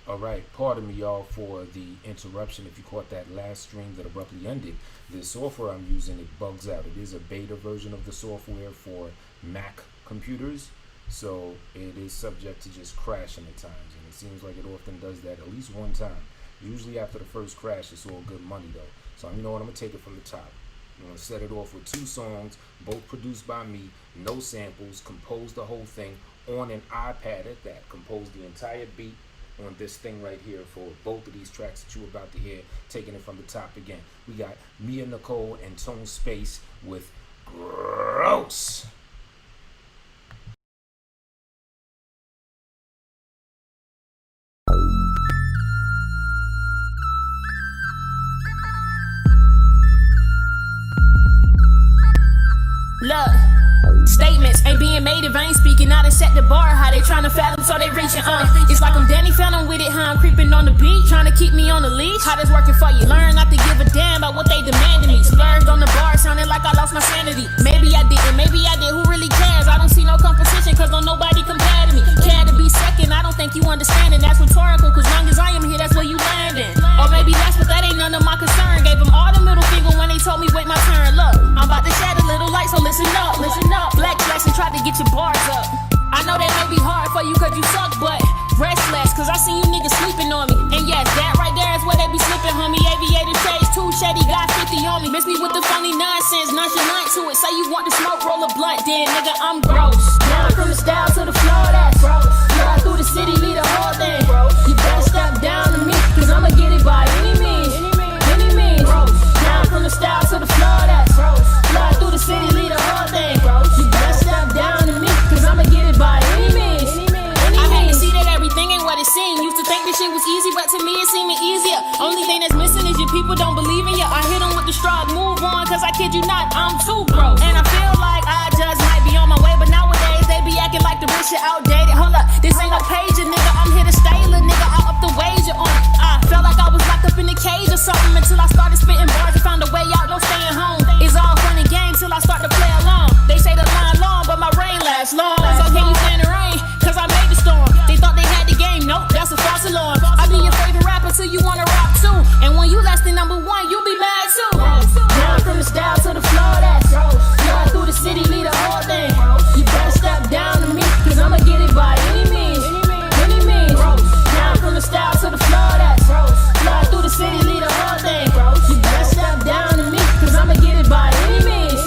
Alright, pardon me y'all for the interruption. If you caught that last string that abruptly ended, the software I'm using, it bugs out. It is a beta version of the software for Mac computers, so it is subject to just crashing at times, and it seems like it often does that at least one time. Usually after the first crash, it's all good money though. So you know what, I'm going to take it from the top. I'm going to set it off with 2 songs, both produced by me, no samples, composed the whole thing on an iPad at that, composed the entire beat on this thing right here for both of these tracks that you're about to hear, taking it from the top again. We got Mia Nicole and Tone Space with Gross. Look, statements ain't being made if I ain't speaking. I done set the bar, how they tryna fathom, so they reaching. It's like I'm Danny Phantom with it, how I'm creeping on the beat, trying to keep me on the leash. How this working for you? Learn not to give a damn about what they demanding me. Splurged on the bar, sounding like I lost my sanity. Maybe I didn't, maybe I did. Who really cares? I don't see no competition, cause don't nobody compare to me. Care to be second, I don't think you understand it. That's rhetorical, cause long as I am here, that's where you landing. Or maybe that's, but that ain't none of my concern. Gave them all the middle finger when they told me wait my turn. Look, I'm about to shed a little light, so listen up, listen up. Black flex and try to get your bars up. I know that may be hard for you cause you suck, but rest less, cause I see you niggas sleeping on me. And yes, that right there is where they be slipping, homie. Aviator shades, too shady, got 50 on me. Miss me with the funny nonsense, nonchalant to it. Say you want to smoke, roll a blunt, then nigga, I'm gross. Down from the style to the floor, that's gross. Fly through the city, lead the whole thing, bro. You better step down to me, cause I'ma get it by any means, any means. Down from the style to the floor, that's gross. Fly through the city, lead the whole thing, bro. You better step down to me, cause I'ma get it by any means. I hate to see that everything ain't what it seemed. Used to think this shit was easy, but to me it seeming easier. Only thing that's missing is your people don't believe in you. I hit them with the straw, move on, cause I kid you not, I'm too broke. And I feel like I just might be on my way, but nowadays they be acting like the rich shit outdated. Hold up, this ain't no pager, nigga. I'm here to stay, little nigga. I'll up the wager on it. I felt like I was locked up in a cage or something until I started spitting bars and found a way out, no staying home. It's all fun and games till I start to play along. They say the line long, but my rain lasts long. So can you stand the rain? Cause I made the storm. They thought they had the game, nope, that's a false alarm. I be your favorite rapper till you wanna rap too. And when you less than number 1, you be mad too. Down from the style to the floor, that's gross. Fly through the city, lead the whole thing. You better step down to me, cause I'ma get it by any means, any means. Down from the style to the floor, that's gross. Fly through the city, lead the whole thing. You better step down to me, cause I'ma get it by any means,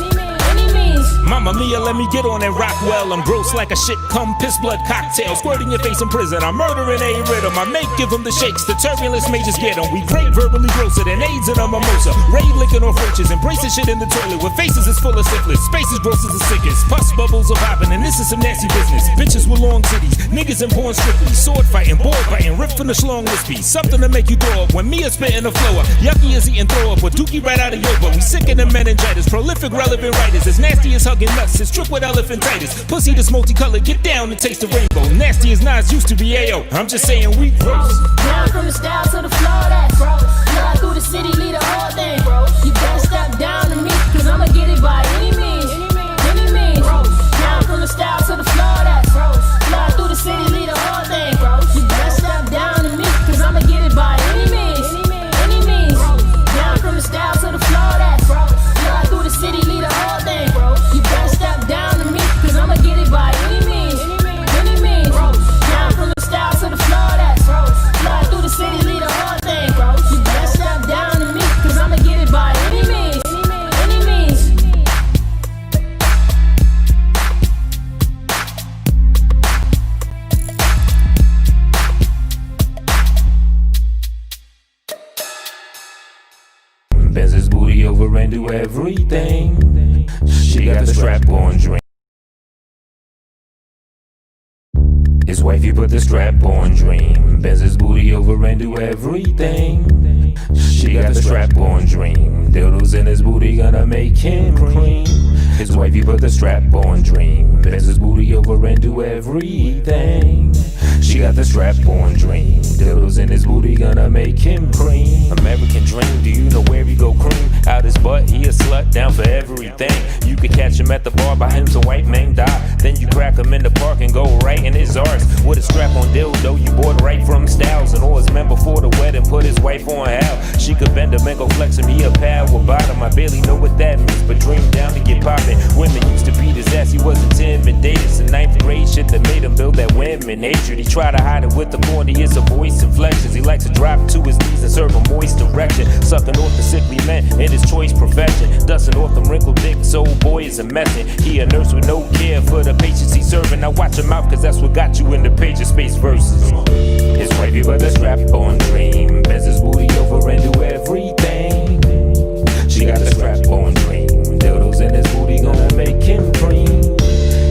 any means. Mamma mia, let me get on and rock well. I'm gross like a shit, come piss blood cocktail. Squirting your face in prison, I'm murdering a rhythm. I make give them the shakes, the turbulence may just get them. We great verbally grosser than AIDS and a mimosa. Raid licking off roaches, embracing shit in the toilet. With faces is full of syphilis, spaces gross as the sickest. Pus bubbles are popping, and this is some nasty business. Bitches with long titties, niggas in porn strictly. Sword fighting, board fighting, rip from the schlong wispy. Something to make you throw up when Mia spitting the flow up. Yucky is eating throw up with Dookie right out of your butt. We sick in the meningitis, prolific relevant writers. As nasty as hugging nuts, it's trip with elephantitis. Pussy that's multicolored, get down and taste the rainbow. Nasty as Nas used to be AO. I'm just saying we gross. Down from the style to the floor, that's gross. Fly through the city, lead the whole thing, bro. You better step down to me, cause I'ma get it by any means, any means. Down from the style to the floor, that's gross. Fly through the city, lead the whole thing, bro. You better step down to me, cause I'ma get it by any means, any means. Down from the style to the floor, that's gross. Fly through the city, lead the whole thing, bro. You better step down to me, cause I'ma get it by any means, any means. Down from the style to the floor, that's gross. Fly through the city, lead the whole thing, bro. You better step down to me, cause I'ma get it by any means, any means. Bends his booty over and do everything. She got the strap on drink. His wifey put the strap on dream. Bends his booty over and do everything. She got the strap on dream. Dildos in his booty gonna make him cream. His wifey but the strap-on dream. Bends his booty over and do everything. She got the strap-on dream. Dildos in his booty gonna make him cream. American dream, do you know where he go cream? Out his butt, he a slut, down for everything. You could catch him at the bar, buy him some white man die. Then you crack him in the park and go right in his arse. With a strap-on dildo you bought right from Styles. And all his men before the wedding put his wife on how she could bend him and go flex him. He a power bottom, I barely know what that means, but dream down to get poppin'. Women used to beat his ass, he was intimidated. It's the 9th grade shit that made him build that women hatred. He try to hide it with the corniest of voice inflections. He likes to drop to his knees and serve a moist erection. Sucking off the sickly men in his choice profession. Dusting off them wrinkled dicks, old boy is a messin'. He a nurse with no care for the patients he serving. Now watch him out, cause that's what got you in the page of space verses. His wifey but the strap-on dream. Bends his booty over and do everything. She got the strap-on dream. Dildos in his booty gonna make him cream.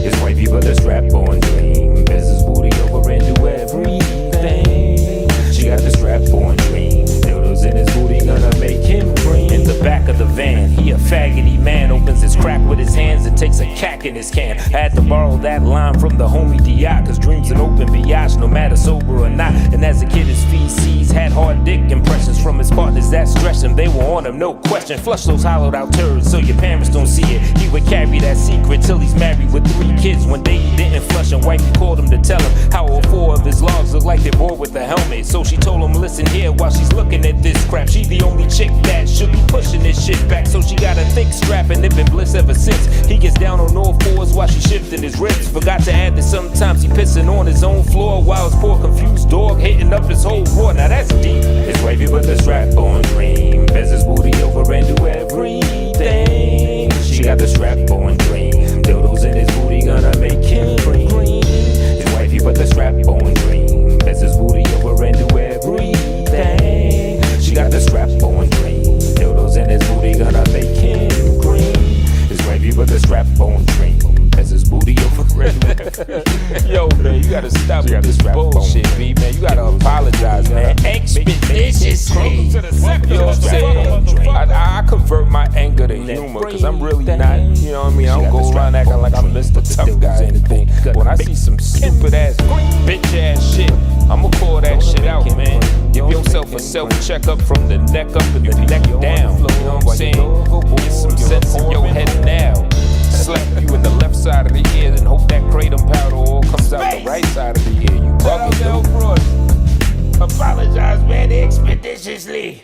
His wifey but the strap-on dream. Bends his booty over and do everything. She got the strap-on dream. Dildos in his booty gonna make him cream. In the back of the van, he a faggoty man. Opens his crack with his hands and takes a cack in his can. I had to borrow that line from the homie D.I. Cause dreams an open biatch no matter sober or not. And as a kid his feces had hard dick impressions from his partners that stretched him. They were on him, no question. Flush those hollowed out turds so your parents don't see it. He would carry that secret till he's married with 3 kids. One day he didn't flush and wifey called him to tell him how all 4 of his logs look like they're bored with a helmet. So she told him, listen here while she's looking at this crap. She the only chick that should be pushing this shit back. So she got a thick strap and it been bliss ever since. He gets down on all 4s while she shifting his ribs. Forgot to add that sometimes he pissing on his own floor while his poor confused dog hitting up his whole raw. Now that's deep. It's wavy with the strap-on dream. Bends his booty over and do everything. She got the strap-on dream. Dildos in his booty gonna make him cream. His wifey but the strap-on dream. Bends his booty over and do everything. She got the strap-on dream. Dildos in his booty gonna make him cream. His wifey but the strap-on dream. Bends his booty over and do everything. Yo man, you gotta stop with this bullshit, B man. You gotta apologize, man. Expeditiously. You know what I'm saying? I convert my anger to humor, cause I'm really not, you know what I mean? I don't go around acting like I'm Mr. Tough Guy or anything. When I see some stupid ass, bitch ass shit, I'ma call that shit out, man. Give yourself a self checkup from the neck up and the neck down. You know what I'm saying? Get some sense in your head now. Slap you in the left side of the ear and hope that kratom powder all comes out the right side of the ear. You bugging, dude. Apologize, man, expeditiously.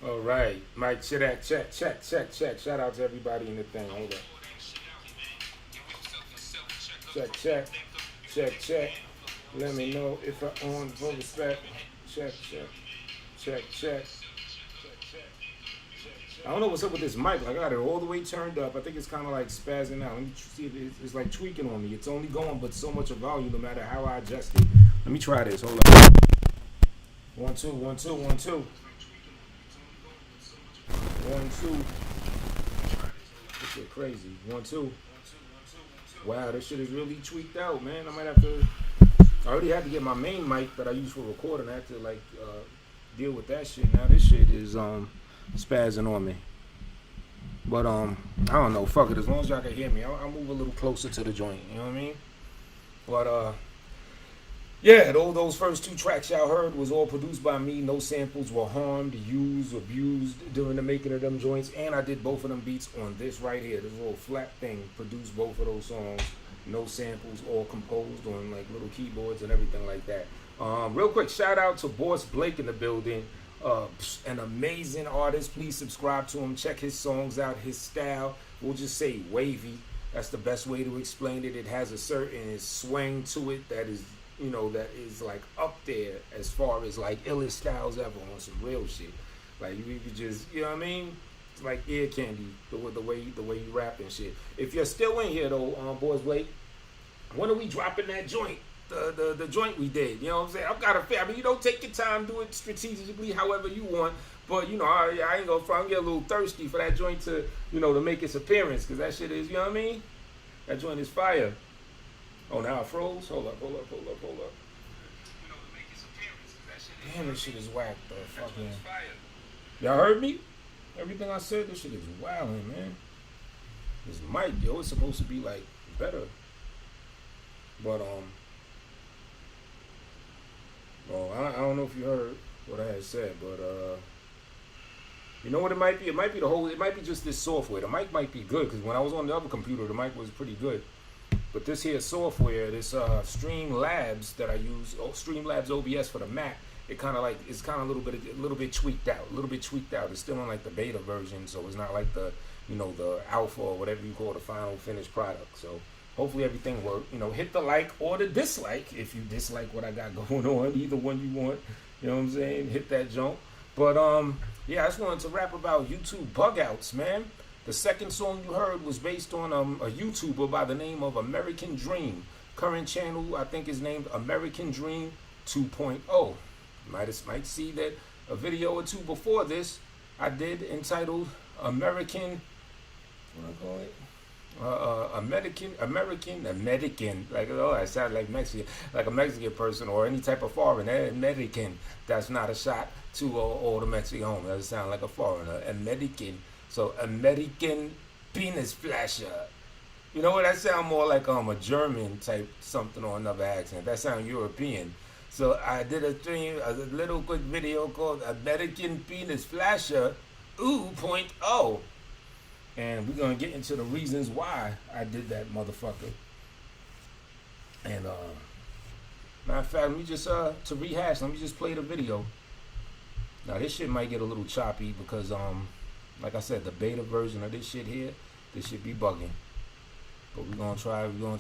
All right, Mike, check. Shout out to everybody in the thing. Hold up. Check. Let me know if I on full respect. Check. I don't know what's up with this mic. Like, I got it all the way turned up. I think it's kind of like spazzing out. Let me see if it's like tweaking on me. It's only going but so much of volume no matter how I adjust it. Let me try this. Hold on. 1 2 1 2 1 2. 1 2. This shit crazy. 1 2. Wow, this shit is really tweaked out, man. I might have to. I already had to get my main mic that I use for recording. I had to like deal with that shit. Now this shit is spazzing on me. But I don't know. Fuck it. As long as y'all can hear me, I'll move a little closer to the joint. You know what I mean? But yeah, those first 2 tracks y'all heard was all produced by me. No samples were harmed, used, abused during the making of them joints. And I did both of them beats on this right here. This little flat thing produced both of those songs. No samples, all composed on like little keyboards and everything like that. Real quick, shout out to Boss Blake in the building. An amazing artist. Please subscribe to him. Check his songs out, his style. We'll just say wavy. That's the best way to explain it. It has a certain swing to it that is, you know, that is like up there as far as like illest styles ever on some real shit. Like you could just, you know what I mean? It's like ear candy the way you rap and shit. If you're still in here though, Boys Blake, when are we dropping that joint? The joint we did, you know what I'm saying? I've got a fair. I mean, you don't take your time, do it strategically, however you want. But you know, I ain't gonna front. I'm getting a little thirsty for that joint to, you know, to make its appearance, cause that shit is, you know what I mean? That joint is fire. Oh, now it froze. Hold up. Damn, this shit is whack, though. Fucking. Y'all heard me? Everything I said, this shit is wildin', man. This mic, yo, it's supposed to be like better. But well, I don't know if you heard what I had said, but you know what it might be? It might be it might be just this software. The mic might be good, because when I was on the other computer, the mic was pretty good. But this here software, this Streamlabs that I use, Streamlabs OBS for the Mac, it kind of like, it's kind of a little bit tweaked out, It's still on like the beta version, so it's not like the, you know, the alpha or whatever you call the final finished product. So hopefully everything worked. You know, hit the like or the dislike if you dislike what I got going on. Either one you want. You know what I'm saying? Hit that jump. But yeah, I just wanted to rap about YouTube bug outs, man. The second song you heard was based on a YouTuber by the name of American Dream. Current channel, I think, is named American Dream 2.0. Might see that a video or two before this I did entitled American, what I call it? American, like, oh, I sound like Mexican, like a Mexican person or any type of foreign. American, that's not a shot to all the Mexican home. That sound like a foreigner. American, so American penis flasher. You know what? That sound more like a German type something or another accent. That sound European. So I did a little quick video called American Penis Flasher 2.0. And we're going to get into the reasons why I did that, motherfucker. And, matter of fact, let me just, to rehash, let me just play the video. Now, this shit might get a little choppy because, like I said, the beta version of this shit here, this shit be bugging. But we're going to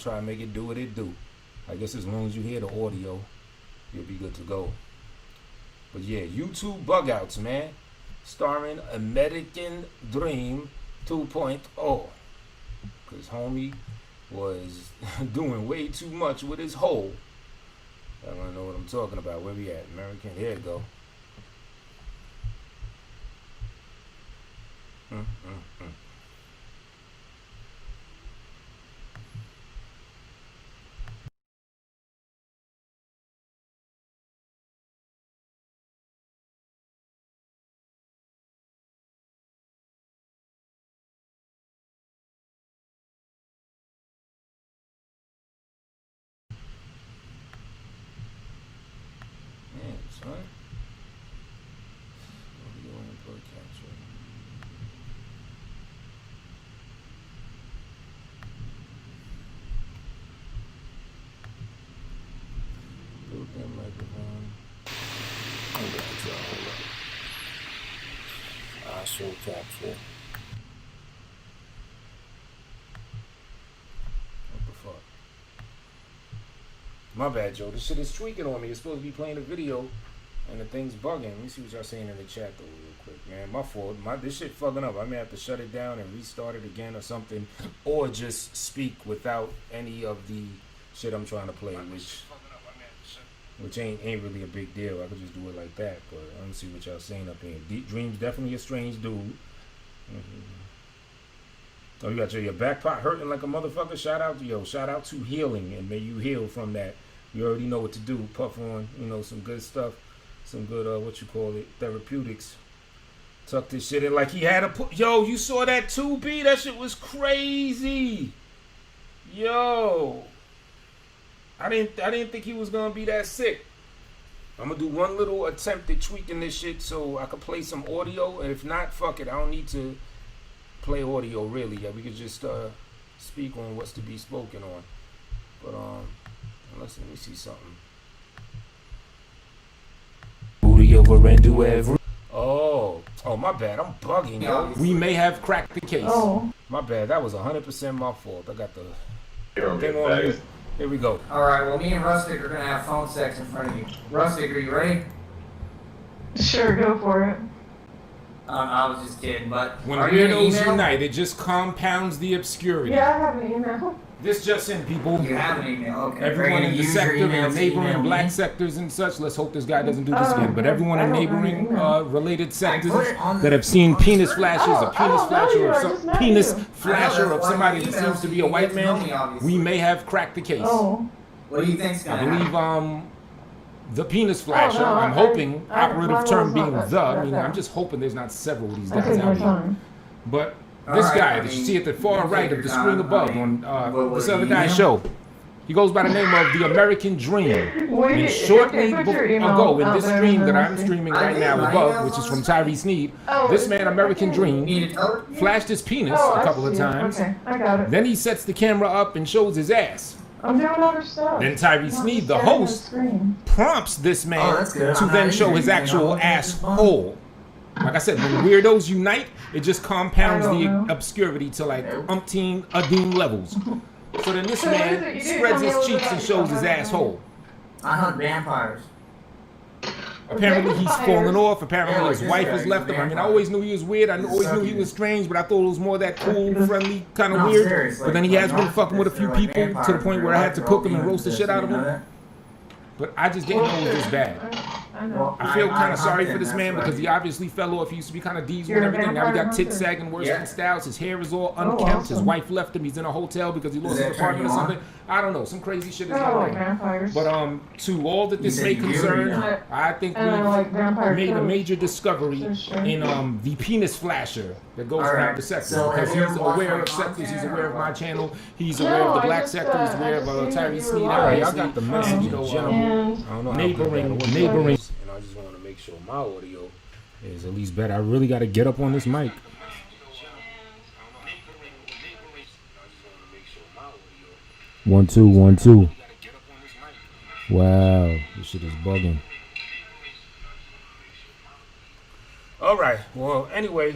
try and make it do what it do. I guess as long as you hear the audio, you'll be good to go. But yeah, YouTube bug outs, man. Starring American Dream 2.0. Because homie was doing way too much with his hole. I don't know what I'm talking about. Where we at? American, here it go. Son. Audio input capture. Built-in microphone. Hold on. Show capture. What the fuck? My bad, Joe. This shit is tweaking on me. It's supposed to be playing a video. And the thing's bugging. Let me see what y'all saying in the chat though real quick, man. My fault. This shit fucking up. I may have to shut it down and restart it again or something. Or just speak without any of the shit I'm trying to play, which ain't really a big deal. I could just do it like that. But let me see what y'all saying up here. Dream's definitely a strange dude. Oh, you got your back pot hurting like a motherfucker? Shout out to healing, and may you heal from that. You already know what to do. Puff on, some good stuff. Some good, therapeutics. Tuck this shit in like he had a yo, you saw that too, B? That shit was crazy. Yo. I didn't think he was gonna be that sick. I'm gonna do one little attempt at tweaking this shit so I could play some audio. And if not, fuck it. I don't need to play audio really. Yeah, we could just speak on what's to be spoken on. But let me see something. Over and do every. Oh, my bad. I'm bugging, yo. We may have cracked the case. Oh. My bad. That was 100% my fault. I got the thing on here. Here we go. All right. Well, me and Rustic are gonna have phone sex in front of you. Rustic, are you ready? Sure, go for it. I was just kidding, but when weirdos unite, it just compounds the obscurity. Yeah, I have an email. This just in, people. You have an email, okay. Everyone in the sector and neighboring black sectors and such. Let's hope this guy doesn't do this again. But everyone in neighboring related sectors that have seen penis flashes, a penis flasher of somebody that seems to be a white man, we may have cracked the case. What do you think's gonna happen? I believe the penis flasher. no, I'm hoping, I- operative my term role being is not the. that- I mean, that I'm just hoping there's not several of these I guys take my out here. time. But All this right, guy I that you mean, see at the far you right take of the your screen time. above I mean, on what was this other he, guy's email? show, he goes by the name of The American Dream. Wait, And shortly okay, put your email ago, in out this there stream and that then I'm see. streaming I right did, now my above, email's which is on from the Tyree Sneed, Oh, this is man, it? American Okay. Dream, Need to tell her? flashed his penis Oh, a I couple of see it. times. Okay, I got it. Then he sets the camera up and shows his ass. I'm doing other stuff. Then Tyree Not Sneed, just the staring at host, screen. prompts this Oh, man that's good. to I'm then not show either. his You know, actual it's fun. asshole. Like I said, when weirdos unite, it just compounds I the don't know. obscurity to like umpteen adeem levels. So then this So what is man it you do? spreads Tell me a his little cheeks bit and about shows his yourself. asshole. I hunt vampires. Apparently he's Vampires. fallen off. Apparently Yeah, his like wife this has guy, left him. I mean, I vampire. always knew he was weird. I always knew he Succubus. was strange, but I thought it was more that cool, friendly, kind of No, weird. serious, But then he like has been narcissists, fucking with a few they're like people to the vampires, point where I had to they're cook him all and roast the demons, shit out of you know him. that? But I just didn't know it was this bad. I know. Well, I feel kind of sorry hunt for this them, man that's because he what obviously fell off. He used to be kind of diesel You're and a everything. Now he vampire got tits hunter. sagging worse Yeah. than Styles. His hair is all Oh, unkempt. His awesome. wife left him. He's in a hotel because he lost Does his that turn apartment or you on? something. I don't know. Some crazy shit is I going don't like on. vampires. But to all that this said may you do, concern, yeah. I think And I like vampire we've made a coats. major discovery For sure. in the penis flasher that goes All around right. the sector So because have you he's ever watched aware my of sectors. He's content aware or of my what? channel. He's No, aware of the I black just, sector. He's aware I of just seen that Tyree you were Sneed. live. All right, Y'all y'all got the message, you know, And I don't know. Neighboring. And I just want to make sure my audio is at least better. I really got to get up on this mic. One, two, 1, 2. Wow, this shit is bugging. All right. Well, anyway,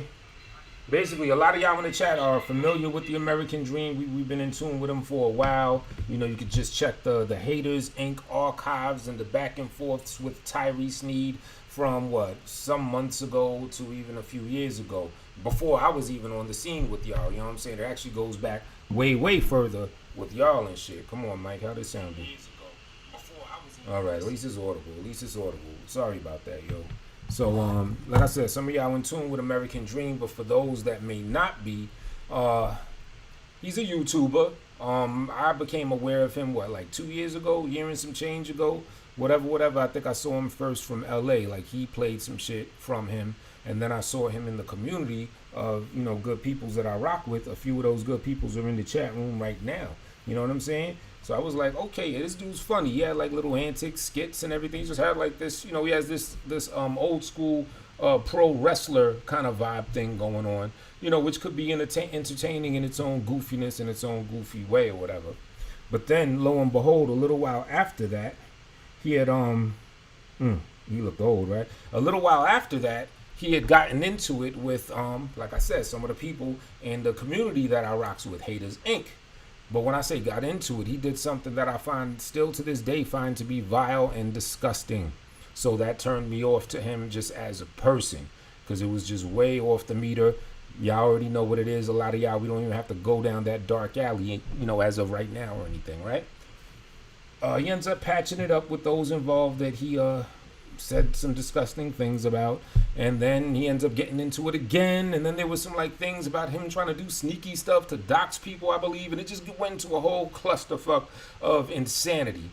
basically, a lot of y'all in the chat are familiar with the American Dream. We've been in tune with him for a while. You know, you could just check the Haters Inc. archives and the back and forths with Tyree Sneed from some months ago to even a few years ago, before I was even on the scene with y'all. You know what I'm saying? It actually goes back way further with y'all and shit. Come on, Mike, how this sounding? All right, at least it's audible. Sorry about that, yo. So, like I said, some of y'all in tune with American Dream, but for those that may not be, he's a YouTuber. I became aware of him, like 2 years ago, year and some change ago, whatever. I think I saw him first from LA. Like, he played some shit from him, and then I saw him in the community of, good peoples that I rock with. A few of those good peoples are in the chat room right now. You know what I'm saying? So I was like, okay, this dude's funny. He had like little antics, skits and everything. He just had like this, he has this old school pro wrestler kind of vibe thing going on, which could be entertaining in its own goofiness, in its own goofy way or whatever. But then, lo and behold, a little while after that, he had, he looked old, right? A little while after that, he had gotten into it with, like I said, some of the people in the community that I rocks with, Haters Inc. But when I say got into it, he did something that I find still to this day find to be vile and disgusting. So that turned me off to him just as a person, because it was just way off the meter. Y'all already know what it is. A lot of y'all, we don't even have to go down that dark alley, as of right now or anything, right? He ends up patching it up with those involved that he said some disgusting things about, and then he ends up getting into it again, and then there was some like things about him trying to do sneaky stuff to dox people, I believe, and it just went into a whole clusterfuck of insanity,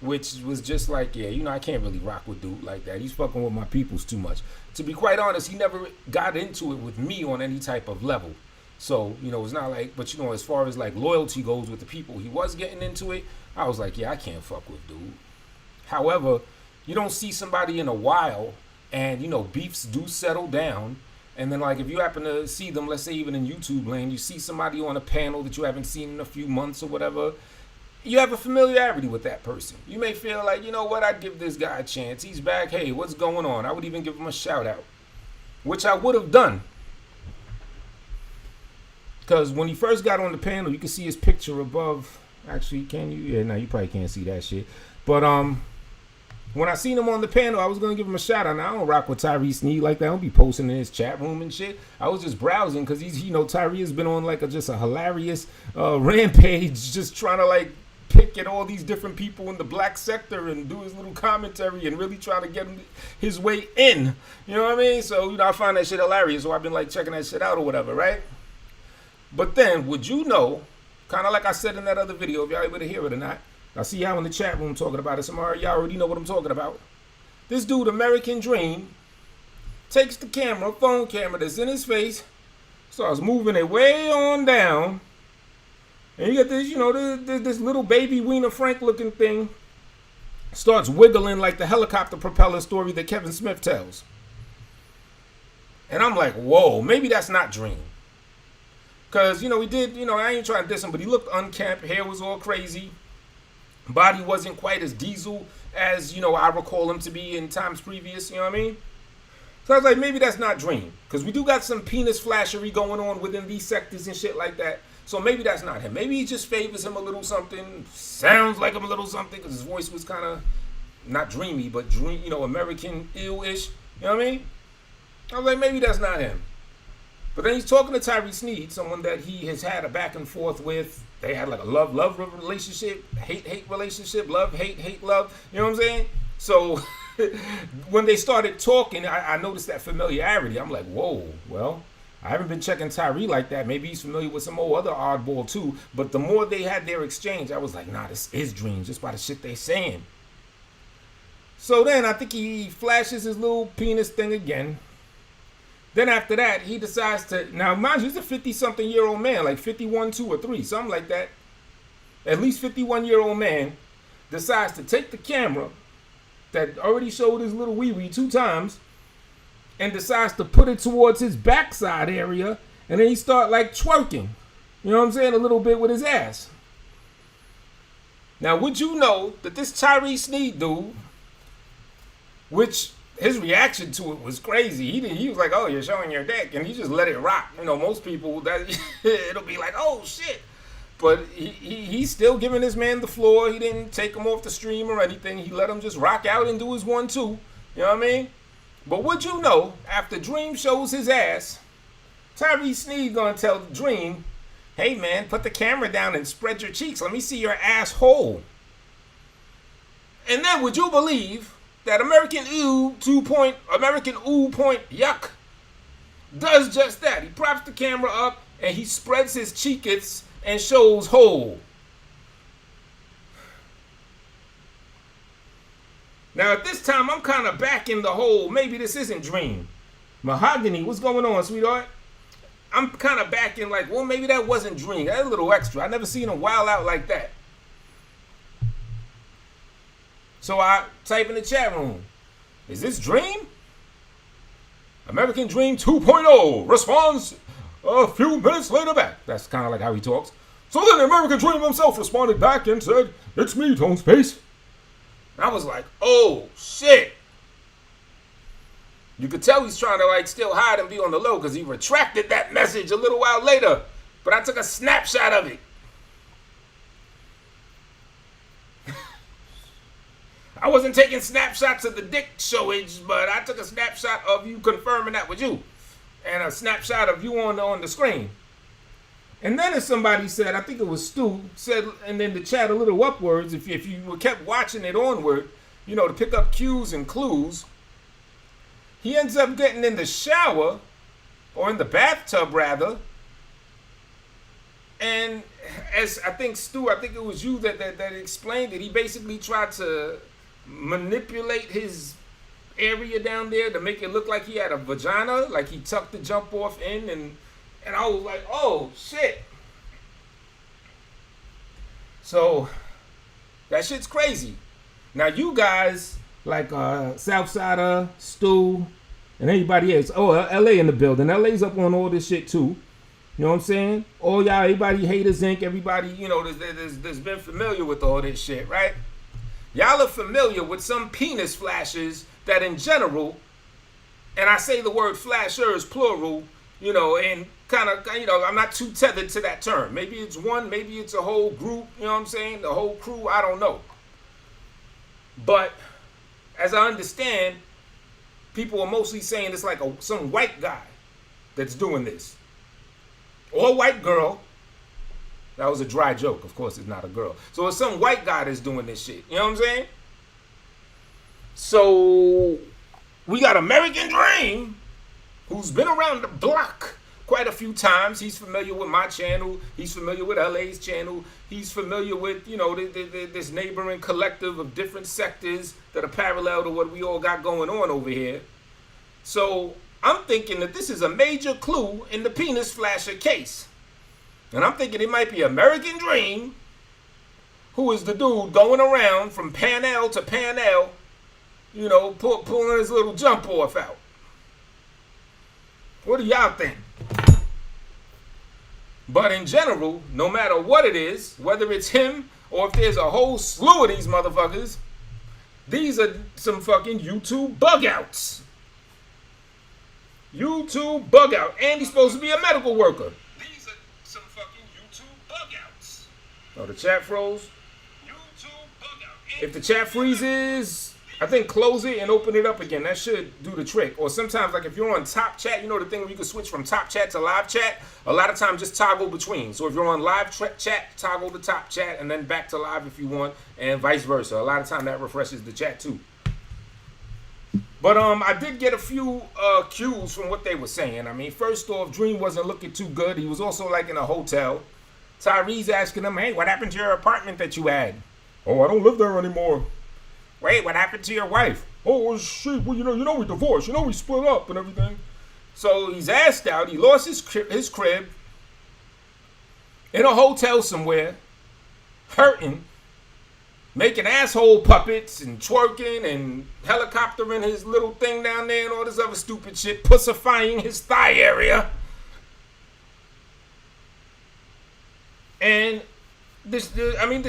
which was just like, yeah, I can't really rock with dude like that. He's fucking with my peoples too much. To be quite honest, he never got into it with me on any type of level. So, it's not like, but as far as like loyalty goes with the people he was getting into it, I was like, yeah, I can't fuck with dude. However, you don't see somebody in a while, and beefs do settle down, and then like if you happen to see them, let's say even in YouTube land, you see somebody on a panel that you haven't seen in a few months or whatever, you have a familiarity with that person. You may feel like, I'd give this guy a chance. He's back. Hey, what's going on? I would even give him a shout out, which I would have done. Because when he first got on the panel, you can see his picture above. Actually, can you? Yeah, no, you probably can't see that shit. But when I seen him on the panel, I was gonna give him a shout out. Now, I don't rock with Tyree Sneed like that. I don't be posting in his chat room and shit. I was just browsing because he's, Tyree has been on like just a hilarious rampage, just trying to like pick at all these different people in the black sector and do his little commentary and really try to get his way in. You know what I mean? So, I find that shit hilarious. So I've been like checking that shit out or whatever, right? But then, would you know, kind of like I said in that other video, if y'all able to hear it or not, I see y'all in the chat room talking about it. Some of y'all already know what I'm talking about. This dude, American Dream, takes the camera, phone camera that's in his face, starts moving it way on down. And you get this, you know, this little baby Weena Frank looking thing starts wiggling like the helicopter propeller story that Kevin Smith tells. And I'm like, whoa, maybe that's not Dream. Because, you know, he did, you know, I ain't trying to diss him, but he looked unkempt. Hair was all crazy. Body wasn't quite as diesel as, you know, I recall him to be in times previous, you know what I mean? So I was like, maybe that's not Dream. Because we do got some penis flashery going on within these sectors and shit like that. So maybe that's not him. Maybe he just favors him a little something. Sounds like him a little something because his voice was kind of not dreamy, but dream, you know, American ill-ish. You know what I mean? I was like, maybe that's not him. But then he's talking to Tyree Sneed, someone that he has had a back and forth with. They had like a love relationship, hate relationship, love, hate, love. You know what I'm saying? So when they started talking, I noticed that familiarity. I'm like, whoa, well, I haven't been checking Tyree like that. Maybe he's familiar with some old other oddball too. But the more they had their exchange, I was like, nah, this is Dream just by the shit they saying. So then I think he flashes his little penis thing again. Then after that, he decides to, now mind you, he's a 50-something-year-old man, like 51, 2, or 3, something like that. At least 51-year-old man decides to take the camera that already showed his little wee-wee 2 times and decides to put it towards his backside area, and then he start like twerking. You know what I'm saying? A little bit with his ass. Now, would you know that this Tyree Sneed dude, which his reaction to it was crazy. He was like, oh, you're showing your dick, and he just let it rock. You know, most people, that it'll be like, oh, shit. But he's still giving this man the floor. He didn't take him off the stream or anything. He let him just rock out and do his 1-2. You know what I mean? But would you know, after Dream shows his ass, Tyree Sneed gonna tell Dream, hey, man, put the camera down and spread your cheeks. Let me see your asshole. And then would you believe that American Ooh Point Yuck does just that. He props the camera up and he spreads his cheekets and shows hole. Now at this time I'm kind of back in the hole. Maybe this isn't Dream. Mahogany, what's going on, sweetheart? I'm kind of back in like, well, maybe that wasn't Dream. That's a little extra. I never seen him wild out like that. So I type in the chat room, is this Dream? American Dream 2.0 responds a few minutes later back. That's kind of like how he talks. So then American Dream himself responded back and said, it's me, Tone Space. And I was like, oh, shit. You could tell he's trying to like still hide and be on the low because he retracted that message a little while later. But I took a snapshot of it. I wasn't taking snapshots of the dick showage, but I took a snapshot of you confirming that was you. And a snapshot of you on the screen. And then as somebody said, I think it was Stu, said, and then the chat a little upwards, if you kept watching it onward, you know, to pick up cues and clues, he ends up getting in the shower, or in the bathtub rather, and as I think Stu, I think it was you that explained it, he basically tried to manipulate his area down there to make it look like he had a vagina, like he tucked the jump off in, and I was like, oh shit. So that shit's crazy. Now you guys like Southsider, Stu, and anybody else. Oh, LA in the building. LA's up on all this shit too. You know what I'm saying? All y'all, everybody Haters Inc. Everybody, you know, there's been familiar with all this shit, right? Y'all are familiar with some penis flashes that in general, and I say the word flashers plural, you know, and kind of, you know, I'm not too tethered to that term. Maybe it's one, maybe it's a whole group, you know what I'm saying? The whole crew, I don't know. But as I understand, people are mostly saying it's like some white guy that's doing this. Or white girl. That was a dry joke. Of course, it's not a girl. So it's some white guy that's doing this shit. You know what I'm saying? So we got American Dream, who's been around the block quite a few times. He's familiar with my channel. He's familiar with LA's channel. He's familiar with, you know, this neighboring collective of different sectors that are parallel to what we all got going on over here. So I'm thinking that this is a major clue in the penis flasher case. And I'm thinking it might be American Dream, who is the dude going around from panel to panel, you know, pulling his little jump off out. What do y'all think? But in general, no matter what it is, whether it's him or if there's a whole slew of these motherfuckers, these are some fucking YouTube bug outs. YouTube bug out. And he's supposed to be a medical worker. These are some fucking YouTube bug outs. Oh, the chat froze? YouTube bug out. If the chat freezes, I think close it and open it up again. That should do the trick. Or sometimes, like if you're on top chat, you know the thing where you can switch from top chat to live chat? A lot of times just toggle between. So if you're on live chat, toggle the top chat and then back to live if you want, and vice versa. A lot of time that refreshes the chat too. But I did get a few cues from what they were saying. I mean, first off, Dream wasn't looking too good. He was also like in a hotel. Tyrese asking him, hey, what happened to your apartment that you had? Oh, I don't live there anymore. Wait, what happened to your wife? Oh, shit, well, you know we divorced. You know we split up and everything. So he's asked out. He lost his crib in a hotel somewhere, hurting, making asshole puppets and twerking and helicoptering his little thing down there and all this other stupid shit, pussifying his thigh area. And this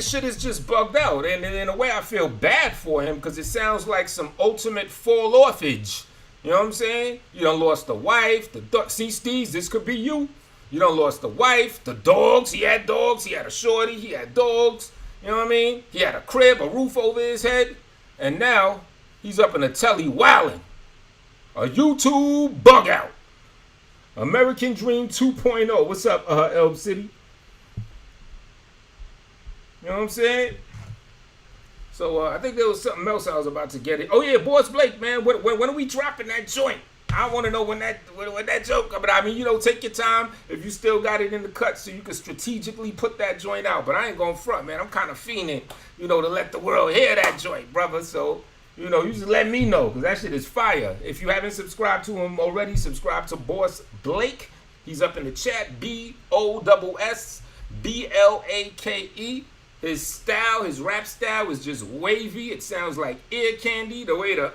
shit is just bugged out. And in a way, I feel bad for him because it sounds like some ultimate fall-offage. You know what I'm saying? You done lost the wife, see, Steve, this could be you. You done lost the wife, the dogs. He had dogs. He had a shorty. He had dogs. You know what I mean? He had a crib, a roof over his head. And now he's up in a telly wilding. A YouTube bug out. American Dream 2.0. What's up, Elb City? You know what I'm saying? So I think there was something else I was about to get it. Oh yeah, Boss Blake, man. When are we dropping that joint? I want to know when that joke coming. I mean, you know, take your time if you still got it in the cut so you can strategically put that joint out. But I ain't gonna front, man. I'm kind of fiending, you know, to let the world hear that joint, brother. So, you know, you just let me know because that shit is fire. If you haven't subscribed to him already, subscribe to Boss Blake. He's up in the chat. BOSSBLAKE. His style, his rap style is just wavy. It sounds like ear candy, the way the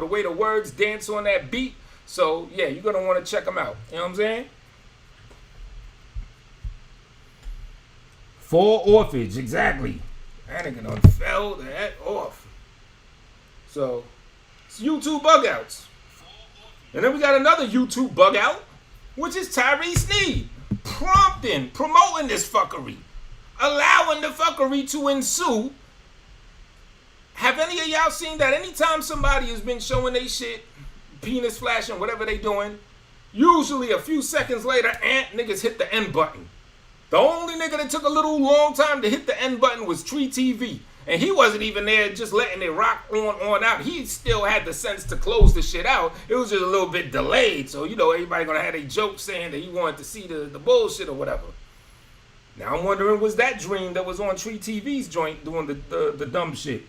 way the words dance on that beat. So yeah, you're gonna want to check him out. You know what I'm saying? For orphage, exactly. That nigga done fell that off. So it's YouTube bug outs. And then we got another YouTube bug out, which is Tyrese Sneed promoting this fuckery. Allowing the fuckery to ensue. Have any of y'all seen that? Anytime somebody has been showing they shit, penis flashing, whatever they doing, usually a few seconds later, niggas hit the end button. The only nigga that took a little long time to hit the end button was Tree TV. And he wasn't even there just letting it rock on out. He still had the sense to close the shit out. It was just a little bit delayed. So, you know, everybody gonna have a joke saying that he wanted to see the bullshit or whatever. Now I'm wondering, was that Dream that was on Tree TV's joint doing the dumb shit?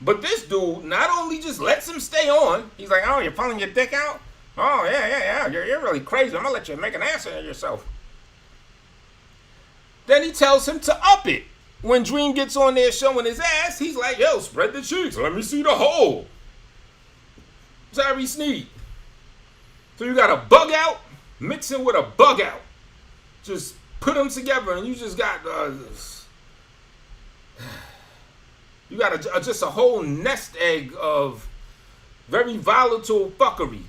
But this dude not only just lets him stay on, he's like, oh, you're pulling your dick out? Oh, yeah, you're really crazy. I'm gonna let you make an ass of yourself. Then he tells him to up it. When Dream gets on there showing his ass, he's like, yo, spread the cheeks. Let me see the hole. Tyrese Sneed. So you got a bug out mixing with a bug out. Just put them together and you just got just a whole nest egg of very volatile fuckery.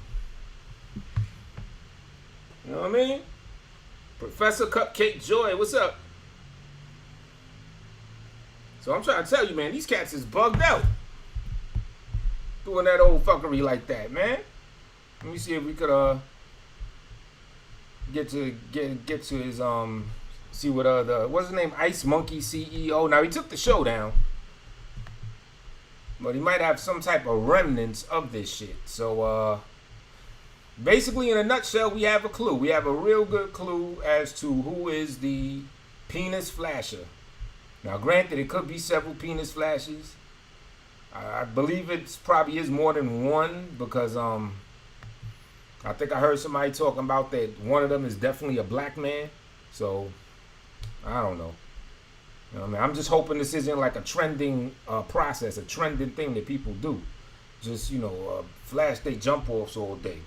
You know what I mean? Professor Cupcake Joy, what's up? So I'm trying to tell you, man, these cats is bugged out. Doing that old fuckery like that, man. Let me see if we could get to his see what what's his name, Ice Monkey CEO. Now he took the show down, but he might have some type of remnants of this shit. So basically, in a nutshell, we have a clue. We have a real good clue as to who is the penis flasher. Now, granted, it could be several penis flashes. I believe it probably is more than one because I think I heard somebody talking about that one of them is definitely a black man. So, I don't know. You know what I mean? I'm just hoping this isn't like a trending process, a trending thing that people do. Just, flash they jump offs all day.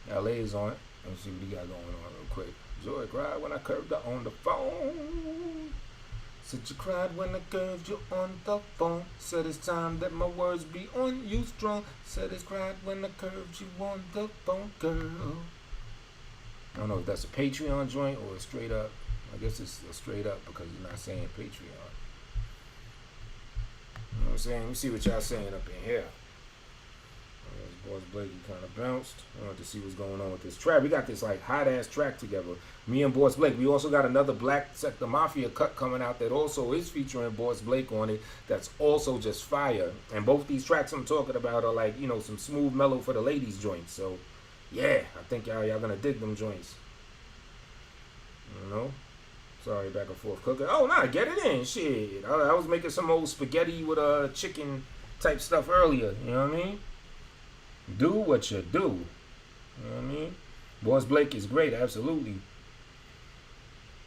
LA is on it. Let's see what he got going on real quick. Joy cried when I curved her on the phone. Said you cried when I curved you on the phone. Said it's time that my words be on you strong. Said it's cried when I curved you on the phone, girl. I don't know if that's a Patreon joint or a straight up. I guess it's a straight up because you're not saying Patreon. You know what I'm saying? Let me see what y'all saying up in here. Boss Blake, he kind of bounced. I wanted to see what's going on with this track. We got this like hot ass track together. Me and Boss Blake. We also got another Black Sector Mafia cut coming out that also is featuring Boss Blake on it. That's also just fire. And both these tracks I'm talking about are like, some smooth mellow for the ladies joints. So yeah, I think y'all gonna dig them joints. Sorry, back and forth cooking. Oh nah, get it in. Shit. I was making some old spaghetti with chicken type stuff earlier. You know what I mean? Do what you do. You know what I mean? Boss Blake is great, absolutely.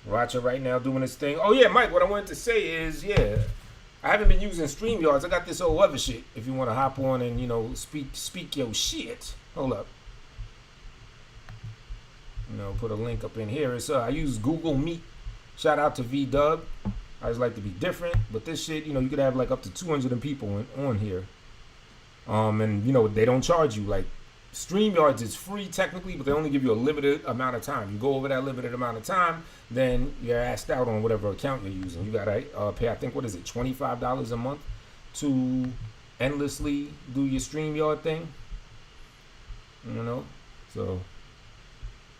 Racha right now doing his thing. Oh yeah, Mike, what I wanted to say is, I haven't been using StreamYards. I got this old other shit. If you want to hop on and, speak your shit. Hold up. Put a link up in here. It's I use Google Meet. Shout out to V-Dub. I just like to be different. But this shit, you could have like up to 200 people on here. And they don't charge you. Like StreamYards is free technically, but they only give you a limited amount of time. You go over that limited amount of time, then you're asked out on whatever account you're using. You gotta pay, I think, $25 a month to endlessly do your StreamYard thing. So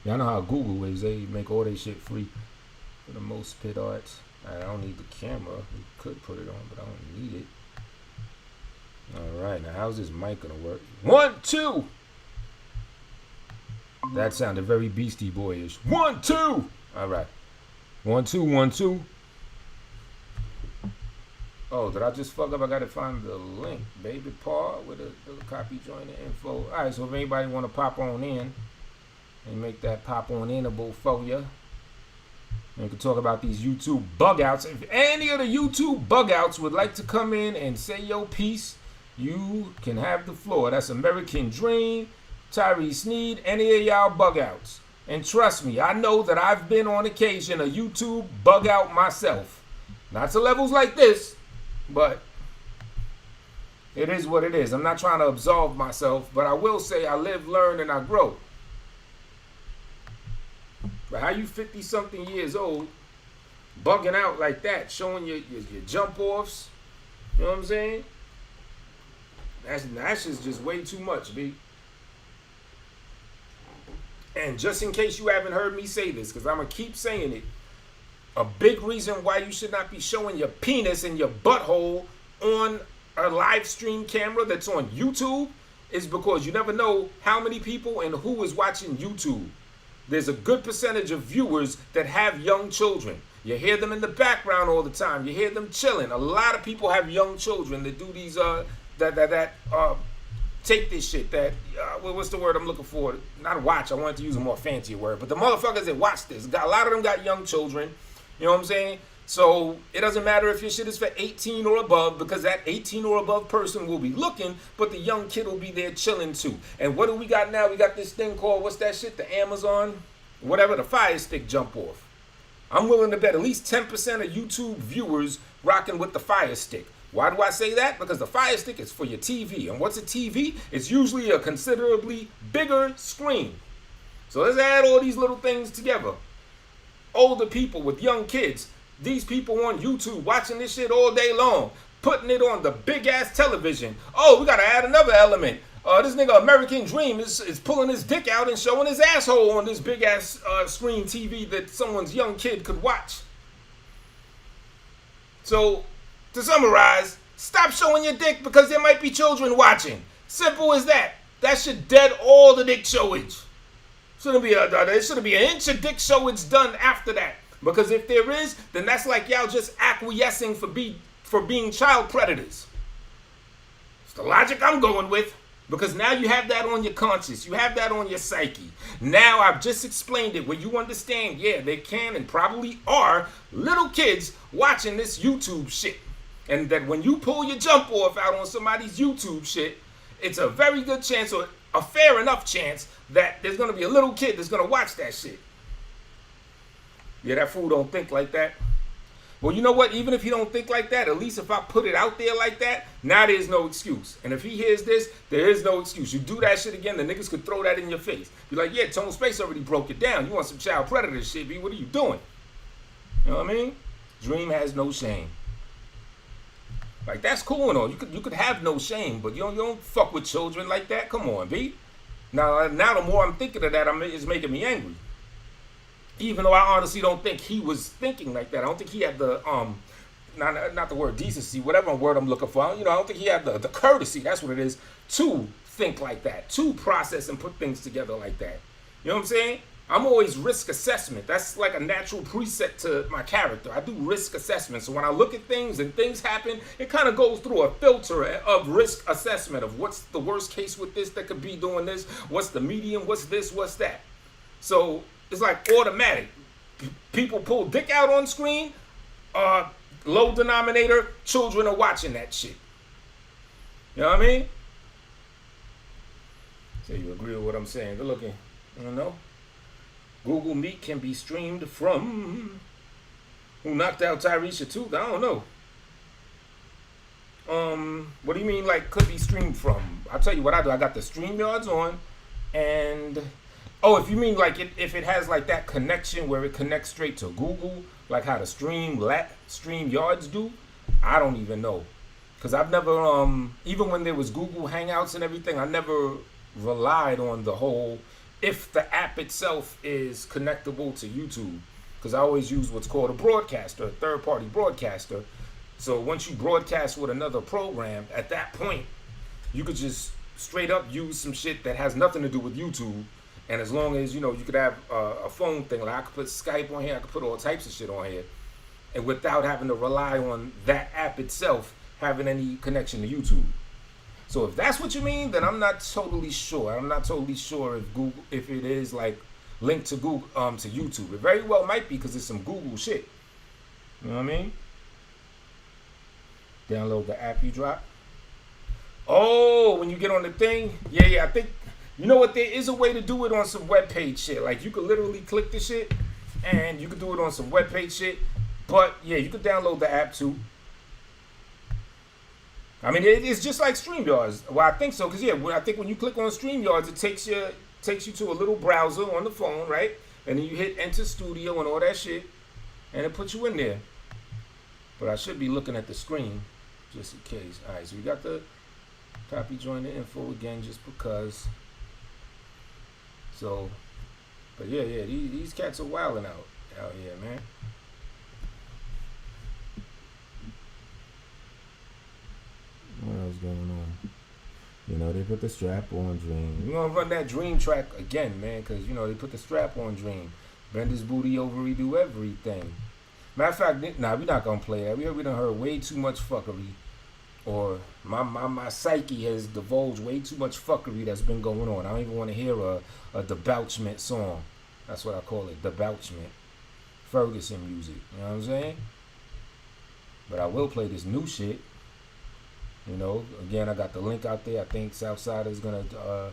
y'all know how Google is. They make all their shit free for the most pit arts. I don't need the camera. We could put it on, but I don't need it. Alright, now how's this mic gonna work? 1, 2! That sounded very Beastie Boyish. 1, 2! Alright. 1, 2, 1, 2. Oh, did I just fuck up? I gotta find the link. Baby Paw with the copy joiner info. Alright, so if anybody wanna pop on in and make that pop on inable for you. And we can talk about these YouTube bug outs. If any of the YouTube bug outs would like to come in and say your piece, you can have the floor. That's American Dream, Tyree Sneed, any of y'all bug outs. And trust me, I know that I've been on occasion a YouTube bug out myself. Not to levels like this, but it is what it is. I'm not trying to absolve myself, but I will say I live, learn, and I grow. But how you 50-something years old, bugging out like that, showing your jump offs, you know what I'm saying? That's just way too much, B. And just in case you haven't heard me say this, because I'm going to keep saying it, a big reason why you should not be showing your penis and your butthole on a live stream camera that's on YouTube is because you never know how many people and who is watching YouTube. There's a good percentage of viewers that have young children. You hear them in the background all the time. You hear them chilling. A lot of people have young children that do these take this shit, what's the word I'm looking for? Not watch, I wanted to use a more fancier word, but the motherfuckers that watch this, a lot of them got young children, you know what I'm saying? So it doesn't matter if your shit is for 18 or above, because that 18 or above person will be looking, but the young kid will be there chilling too. And what do we got now? We got this thing called, what's that shit? The Amazon, whatever, the Fire Stick jump off. I'm willing to bet at least 10% of YouTube viewers rocking with the Fire Stick. Why do I say that? Because the Fire Stick is for your TV. And what's a TV? It's usually a considerably bigger screen. So let's add all these little things together. Older people with young kids. These people on YouTube watching this shit all day long. Putting it on the big ass television. Oh, we gotta add another element. This nigga American Dream is pulling his dick out and showing his asshole on this big ass screen TV that someone's young kid could watch. So, to summarize, stop showing your dick because there might be children watching. Simple as that. That shit dead all the dick showage. There shouldn't be an inch of dick showage done after that. Because if there is, then that's like y'all just acquiescing for being child predators. It's the logic I'm going with. Because now you have that on your conscience. You have that on your psyche. Now I've just explained it where you understand, yeah, they can and probably are little kids watching this YouTube shit. And that when you pull your jump off out on somebody's YouTube shit, it's a very good chance or a fair enough chance that there's going to be a little kid that's going to watch that shit. Yeah, that fool don't think like that. Well, you know what? Even if he don't think like that, at least if I put it out there like that, now there's no excuse. And if he hears this, there is no excuse. You do that shit again, the niggas could throw that in your face. Be like, yeah, Tone Space already broke it down. You want some child predator shit, B? What are you doing? You know what I mean? Dream has no shame. Like, that's cool and all. You could have no shame, but you don't fuck with children like that. Come on, B. Now the more I'm thinking of that, it's making me angry. Even though I honestly don't think he was thinking like that. I don't think he had the not the word decency, whatever word I'm looking for. You know, I don't think he had the courtesy, that's what it is, to think like that, to process and put things together like that. You know what I'm saying? I'm always risk assessment. That's like a natural preset to my character. I do risk assessment. So when I look at things and things happen, it kind of goes through a filter of risk assessment of what's the worst case with this that could be doing this, what's the medium, what's this, what's that. So it's like automatic. People pull dick out on screen, low denominator, children are watching that shit. You know what I mean? So you agree with what I'm saying? Good looking. I don't know. Google Meet can be streamed from. Who knocked out Tyresha Tooth? I don't know. What do you mean, like, could be streamed from? I'll tell you what I do. I got the StreamYards on, and if you mean like if it has like that connection where it connects straight to Google, like how the StreamYards do, I don't even know, because I've never even when there was Google Hangouts and everything, I never relied on the whole if the app itself is connectable to YouTube, because I always use what's called a broadcaster, a third-party broadcaster. So once you broadcast with another program, at that point, you could just straight up use some shit that has nothing to do with YouTube. And as long as, you know, you could have a phone thing, like I could put Skype on here, I could put all types of shit on here, and without having to rely on that app itself having any connection to YouTube. So if that's what you mean, then I'm not totally sure. I'm not totally sure if it is like linked to Google, to YouTube. It very well might be, because it's some Google shit. You know what I mean? Download the app you drop. Oh, when you get on the thing, yeah. I think, you know what? There is a way to do it on some webpage shit. Like, you could literally click the shit, and you could do it on some webpage shit. But yeah, you could download the app too. I mean, it's just like StreamYards. Well, I think so, because, yeah, I think when you click on StreamYards, it takes you to a little browser on the phone, right? And then you hit Enter Studio and all that shit, and it puts you in there. But I should be looking at the screen, just in case. All right, so we got the copy joiner info again, just because. So, but yeah, these cats are wilding out here, man. What else going on? You know, they put the strap on Dream. We're gonna run that Dream track again, man, because, you know, they put the strap on Dream. Bend his booty over, redo everything. Matter of fact, we're not gonna play that. We done heard way too much fuckery. Or my psyche has divulged way too much fuckery that's been going on. I don't even want to hear a debauchement song. That's what I call it, debauchement. Ferguson music, you know what I'm saying? But I will play this new shit. You know, again, I got the link out there. I think Southside is going to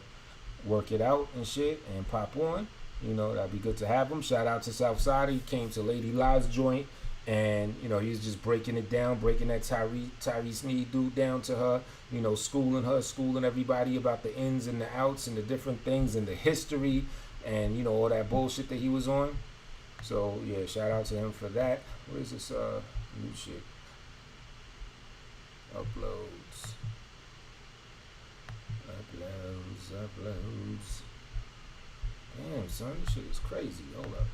work it out and shit and pop on. You know, that'd be good to have him. Shout out to Southside. He came to Lady Live's joint, and, you know, he's just breaking it down, breaking that Tyree Sneed dude down to her, you know, schooling everybody about the ins and the outs and the different things and the history and, you know, all that bullshit that he was on. So, yeah, shout out to him for that. What is this new shit? Uploads. Damn, son, this shit is crazy. Hold up.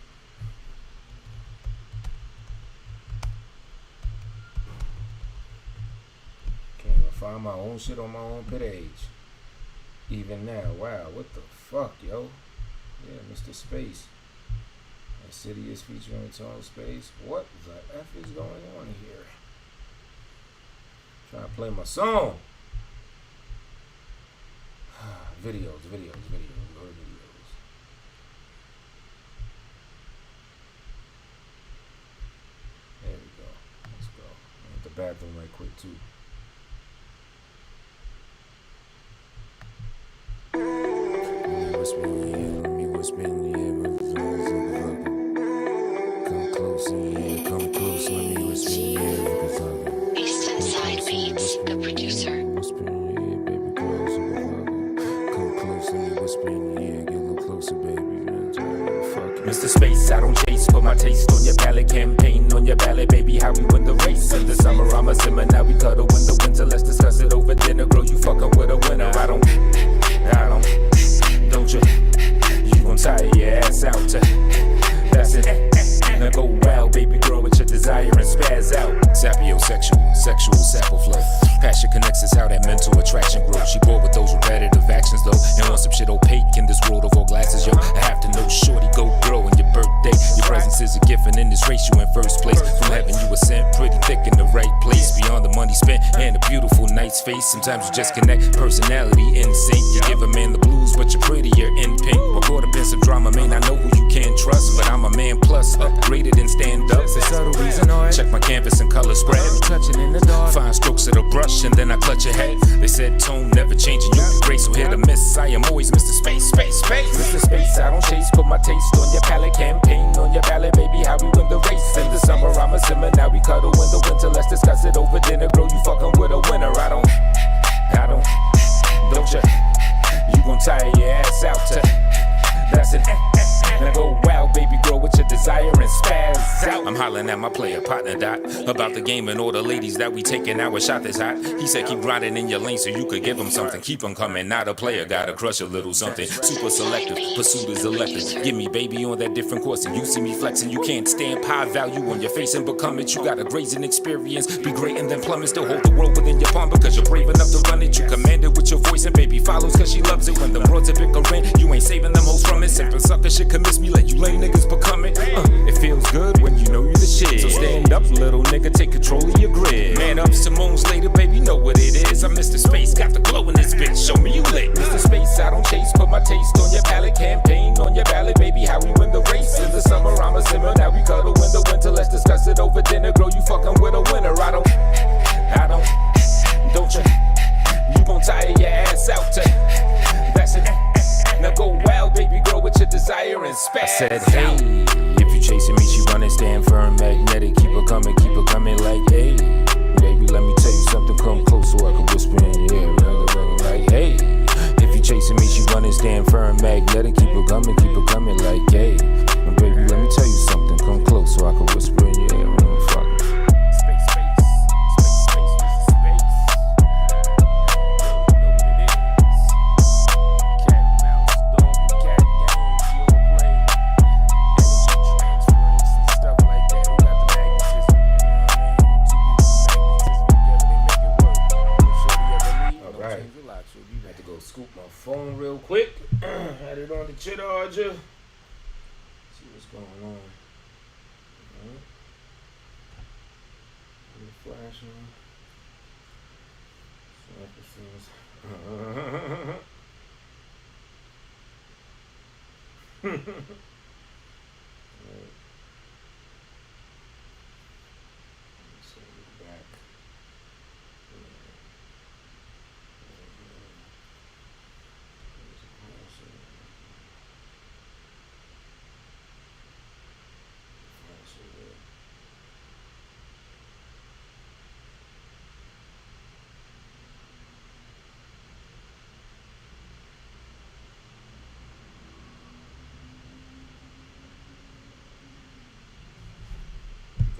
Can't even find my own shit on my own page. Even now, wow, what the fuck, yo? Yeah, Mr. Space. A city is featuring its own space. What the F is going on here? Trying to play my song. Videos. Go to videos. There we go. Let's go. I went to the bathroom right quick, too. Let me whisper in the air. Come close in here, come close. Let me whisper in the air. Eastern Side Beats, the producer. Whisper in your ear, baby girl, so come close, let me whisper in your ear, get a little closer, baby. Mr. Space, I don't chase, put my taste on your palate, campaign on your ballot, baby, how we win the race. In the summer, I'm a simmer, now we cuddle in the winter, let's discuss it over dinner, girl, you fucking with a winner. Don't you gon' tire your ass out, that's it. Now go wild, baby girl, with your desire and spaz out. Sapiosexual, sexual sample flow. Passion connects us how that mental attraction grows. She bored with those repetitive actions though, and wants some shit opaque in this world of all glasses, yo. I have to know, shorty, go girl, on your birthday. Your presence is a gift, and in this race you in first place. From heaven you ascend, pretty thick in the right place. Beyond the money spent and a beautiful night's face. Sometimes you just connect, personality in sync. You give a man the blues, but you're prettier in pink. We're caught up in some drama, may not know who you can trust, but I'm a man plus, upgraded and stand up. That's the reason I check my canvas and color spread. Touching in the dark, fine strokes of the brush, and then I clutch your head. They said tone never changing, you be great, so hit or miss. I am always Mr. Space. Mr. Space, I don't chase, put my taste on your palate, campaign on your ballot, baby, how we win the race. In the summer, I'm a simmer, now we cuddle in the winter, let's discuss it over dinner, girl, you fucking with a winner. Don't you gon' tire your ass out, that's it. Now go wild, baby girl, with your desire and spaz out. I'm hollering at my player partner Dot about the game and all the ladies that we taking our shot that's hot. He said keep grinding in your lane so you could give him something. Keep him coming, not a player, gotta crush a little something. Super selective, pursuit is elective. Give me baby on that different course, and you see me flexing. You can't stamp high value on your face and become it. You got a grazing experience, be great and then plummet. Still hold the world within your palm because you're brave enough to run it. You command it with your voice and baby follows cause she loves it. When the roads are bickering, you ain't saving them hoes from it. Simple sucker shit can miss me, let you lame niggas become it. It feels good when you know you the shit. So stand up, little nigga, take control of your grid. Man up, Simone's later, baby, know what it is. I'm Mr. Space, got the glow in this bitch, show me you lit. Mr. Space, I don't chase, put my taste on your palate, campaign on your ballot, baby, how we win the race. In the summer, I'm a simmer, now we cuddle in the winter, let's discuss it over dinner, girl, you fucking with a winner. Don't you gon' tire your ass out, that's it. Now go wild, baby girl, with your desire and spaz. I said, hey, if you chasing me, she running, stand firm, magnetic. Keep her coming like, hey, baby, let me tell you something, come close so I can whisper in your ear. Like, hey, if you chasing me, she running, stand firm, magnetic. Keep her coming like, hey, baby, let me tell you something, come close so I can whisper in your ear. Fuck it. Scoop my phone real quick. Had it on the charger. See what's going on. Flash on.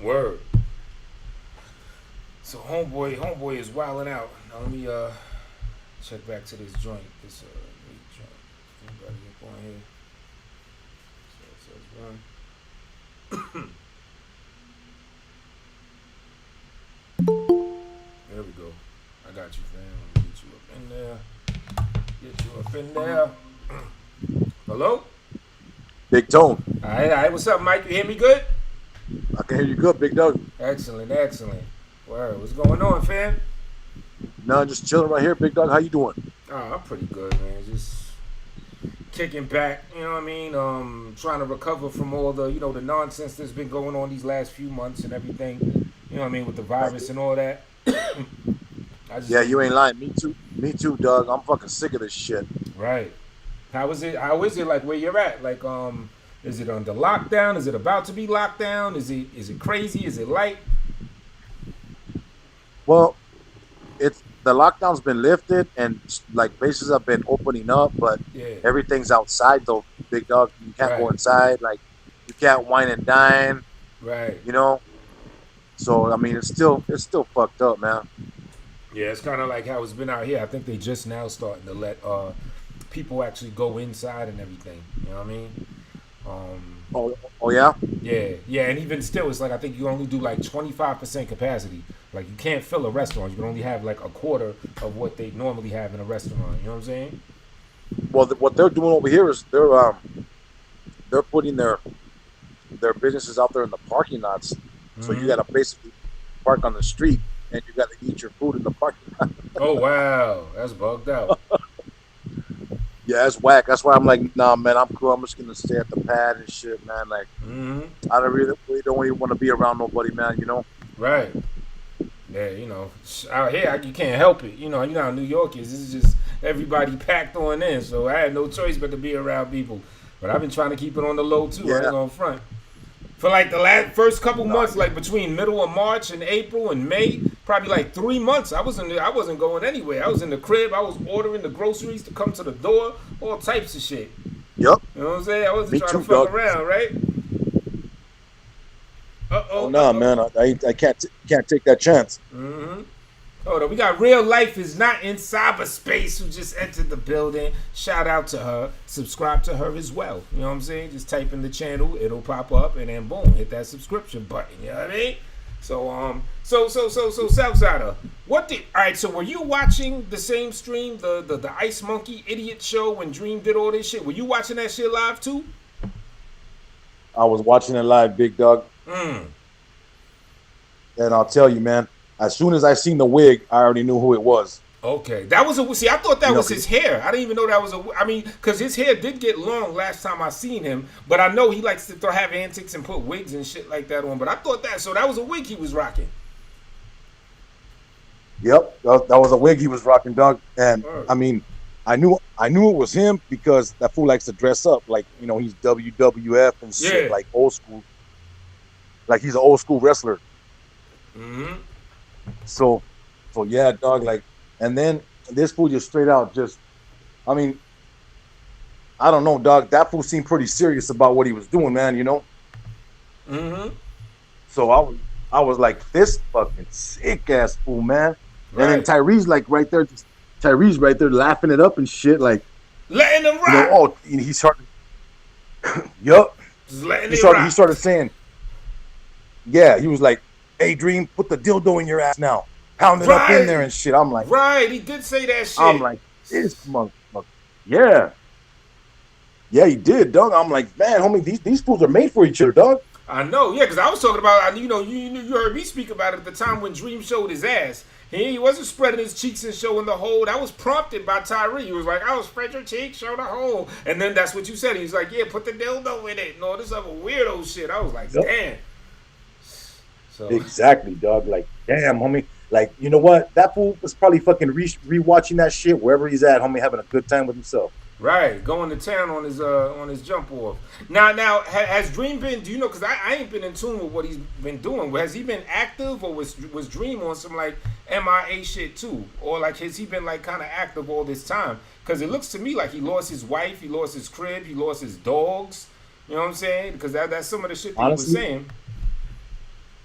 Word. So homeboy is wilding out. Now let me check back to this joint. This meat joint. Anybody up on here? So it says run. There we go. I got you, fam. Let me get you up in there. Get you up in there. Hello? Big Tone. All right. What's up, Mike? You hear me good? I can hear you good, Big Dog. Excellent. Word. What's going on, fam? No, just chilling right here, Big Dog. How you doing? Oh, I'm pretty good, man. Just kicking back, you know what I mean? Trying to recover from all the, the nonsense that's been going on these last few months and everything. You know what I mean, with the virus and all that. Yeah, you ain't lying. Me too, Doug. I'm fucking sick of this shit. Right. How is it like where you're at? Like, is it under lockdown? Is it about to be locked down? Is it crazy? Is it light? Well, the lockdown's been lifted and like places have been opening up, but everything's outside though, Big Dog. You can't go inside. Like, you can't wine and dine. Right. You know. So I mean, it's still fucked up, man. Yeah, it's kind of like how it's been out here. I think they just now starting to let people actually go inside and everything. You know what I mean? Oh yeah? Yeah, and even still, it's like I think you only do like 25% capacity. Like, you can't fill a restaurant. You can only have like a quarter of what they normally have in a restaurant. You know what I'm saying? Well, what they're doing over here is they're putting their businesses out there in the parking lots. So you got to basically park on the street and you got to eat your food in the parking lot. Oh wow, that's bugged out. Yeah, that's whack. That's why I'm like, nah, man, I'm cool. I'm just gonna stay at the pad and shit, man. Like, I don't really don't even want to be around nobody, man. You know? Right. Yeah, out here you can't help it. You know how New York is. This is just everybody packed on in. So I had no choice but to be around people. But I've been trying to keep it on the low too. I ain't gonna front. For like the first couple months, like between middle of March and April and May, probably like 3 months, I wasn't going anywhere. I was in the crib. I was ordering the groceries to come to the door, all types of shit. Yep. You know what I'm saying? I wasn't trying to fuck around, right? Oh no, man, I can't take that chance. Hold on, we got Real Life is Not in Cyberspace who just entered the building. Shout out to her. Subscribe to her as well. You know what I'm saying? Just type in the channel, it'll pop up, and then boom, hit that subscription button. You know what I mean? So Southsider, alright, so were you watching the same stream, the Ice Monkey Idiot Show when Dream did all this shit? Were you watching that shit live too? I was watching it live, Big Dog. And I'll tell you, man, as soon as I seen the wig, I already knew who it was. Okay, I thought that was his hair. I didn't even know that was because his hair did get long last time I seen him, but I know he likes to have antics and put wigs and shit like that on, but I thought that was a wig he was rocking. Yep, that was a wig he was rocking, dog. And I mean, I knew it was him because that fool likes to dress up like, he's WWF and shit, like old school. Like he's an old school wrestler. So yeah, dog, like, and then this fool just straight out I don't know, dog. That fool seemed pretty serious about what he was doing, man, So I was like, this fucking sick ass fool, man. Right. And then Tyrese right there laughing it up and shit, like letting him rock. He started yup. He started saying, yeah, he was like, hey, Dream, put the dildo in your ass now. Pound it up in there and shit. I'm like, right, he did say that shit. I'm like, this motherfucker. Yeah. Yeah, he did, dog. I'm like, man, homie, these fools are made for each other, dog. I know, yeah, because I was talking about, you heard me speak about it at the time when Dream showed his ass. He wasn't spreading his cheeks and showing the hole. That was prompted by Tyree. He was like, "Oh, spread your cheeks, show the hole." And then that's what you said. He was like, "Yeah, put the dildo in it." And all this other weirdo shit. I was like, damn. So. Exactly, dog. Like, damn, homie. Like, you know what? That fool was probably fucking rewatching that shit wherever he's at, homie, having a good time with himself. Right, going to town on his jump off. Now, has Dream been? Do you know? Because I ain't been in tune with what he's been doing. Has he been active, or was Dream on some like MIA shit too, or like has he been like kind of active all this time? Because it looks to me like he lost his wife, he lost his crib, he lost his dogs. You know what I'm saying? Because that's some of the shit that he was saying.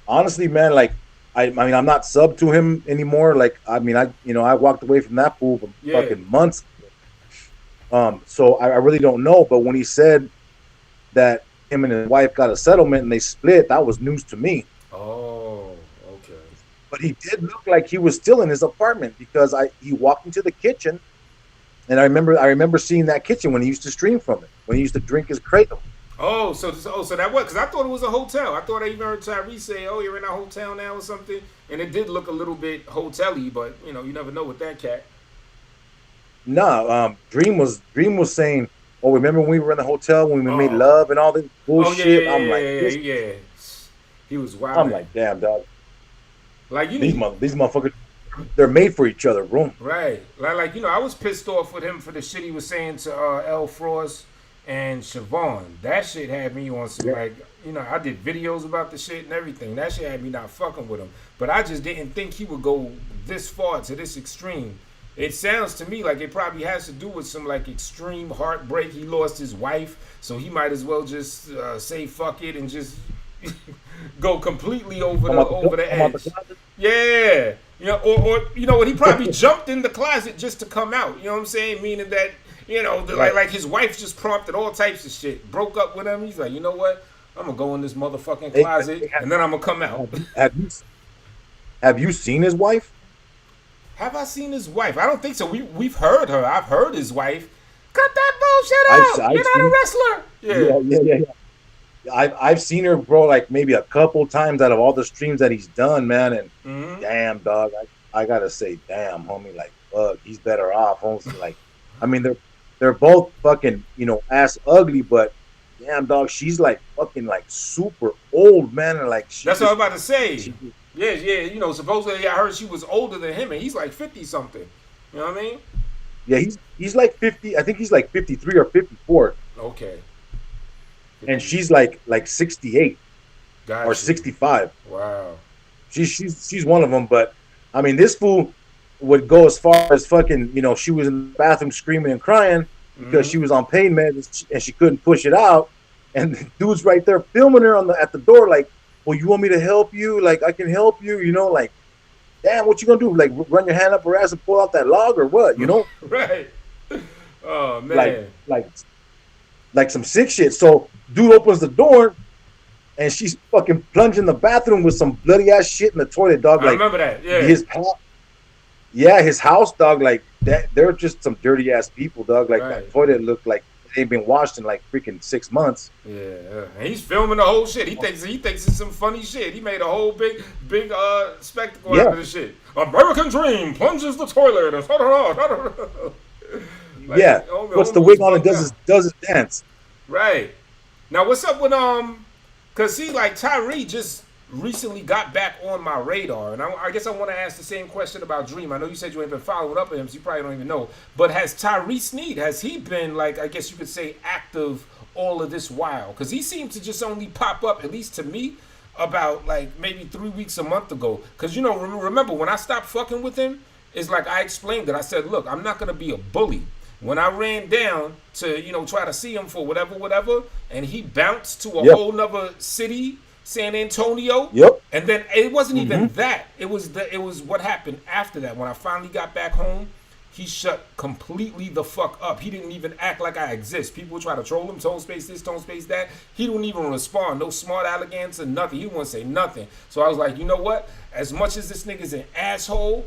Honestly, man, like I mean, I'm not sub to him anymore. Like, I mean, I walked away from that fool for fucking months. So I really don't know. But when he said that him and his wife got a settlement and they split, that was news to me. Oh, okay. But he did look like he was still in his apartment because he walked into the kitchen And I remember seeing that kitchen when he used to stream from it, when he used to drink his Kratom. Oh, so that was, because I thought it was a hotel. I thought I even heard Tyrese say, "Oh, you're in a hotel now" or something, and it did look a little bit hotel-y, but you know, you never know with that cat. No, Dream was saying, "Oh, remember when we were in the hotel when we made Oh. love and all this Oh bullshit?" yeah, I'm like, yeah. He was wild. I'm like, damn, dog. like you These know, these motherfuckers, they're made for each other, bro. right? Like you know, I was pissed off with him for the shit he was saying to L. Frost and Siobhan. That shit had me on some like, you know, I did videos about the shit and everything. That shit had me not fucking with him. But I just didn't think he would go this far to this extreme. It sounds to me like it probably has to do with some like extreme heartbreak. He lost his wife, so he might as well just say fuck it and just go completely over the edge. Yeah, you know, or you know what? He probably jumped in the closet just to come out. You know what I'm saying? Meaning that, you know, like his wife just prompted all types of shit. Broke up with him. He's like, you know what? I'm gonna go in this motherfucking closet and then I'm gonna come out. Have you seen his wife? Have I seen his wife? I don't think so. We've heard her. I've heard his wife. Cut that bullshit out. You're not a wrestler. Yeah. I've seen her, bro, like maybe a couple times out of all the streams that he's done, man. And damn, dog, I gotta say, damn, homie, like, fuck, he's better off, homie. Like, I mean, they're both fucking, you know, ass ugly, but damn, dog, she's like fucking like super old, man, and like that's what I'm about to say. Yeah, you know, supposedly I heard she was older than him, and he's like 50 something. You know what I mean? Yeah, he's like 50. I think he's like 53 or 54. Okay. And she's like 68 or 65. Wow. She's one of them, but I mean, this fool would go as far as fucking, you know, she was in the bathroom screaming and crying because she was on pain meds and she couldn't push it out, and the dude's right there filming her at the door, like, well, you want me to help you? Like, I can help you, you know, like, damn, what you gonna do? Like, run your hand up her ass and pull out that log or what, you know? Right. Oh, man. Like some sick shit. So, dude opens the door, and she's fucking plunging in the bathroom with some bloody ass shit in the toilet, dog. I remember that, yeah. His house, dog, like, that. They're just some dirty ass people, dog. Like, that toilet looked like it ain't been washed in like freaking 6 months. Yeah, and he's filming the whole shit. He thinks it's some funny shit. He made a whole big spectacle out of the shit. American Dream plunges the toilet. Like, yeah, puts the wig on and does his dance. Right. Now, what's up with cause see, like, Tyree just recently got back on my radar, and I guess I want to ask the same question about Dream. I know you said you ain't been following up with him, so you probably don't even know. But has Tyree Sneed, has he been, like, I guess you could say, active all of this while? Because he seemed to just only pop up, at least to me, about like maybe 3 weeks, a month ago. Because, you know, remember when I stopped fucking with him, it's like I explained it. I said, look, I'm not gonna be a bully. When I ran down to, you know, try to see him for whatever, and he bounced to a whole nother city, San Antonio. Yep. And then it wasn't even that. It was what happened after that. When I finally got back home, he shut completely the fuck up. He didn't even act like I exist. People try to troll him, tone space this, tone space that. He don't even respond. No smart allegance or nothing. He wouldn't say nothing. So I was like, you know what? As much as this nigga's an asshole,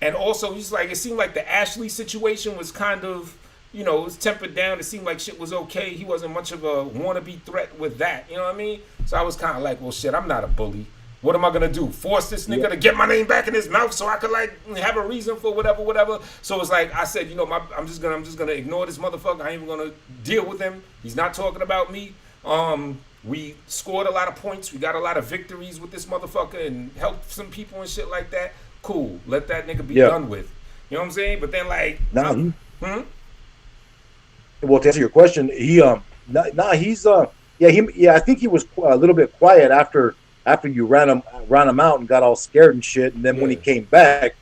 and also he's like, it seemed like the Ashley situation was kind of, you know, it was tempered down. It seemed like shit was okay. He wasn't much of a wannabe threat with that. You know what I mean? So I was kind of like, well, shit, I'm not a bully. What am I gonna do? Force this nigga to get my name back in his mouth so I could like have a reason for whatever. So it's like I said, you know, I'm just gonna ignore this motherfucker. I ain't even gonna deal with him. He's not talking about me. We scored a lot of points. We got a lot of victories with this motherfucker and helped some people and shit like that. Cool. Let that nigga be done with. You know what I'm saying? But then like, well, to answer your question, he's I think he was a little bit quiet after you ran him out and got all scared and shit. And then when he came back,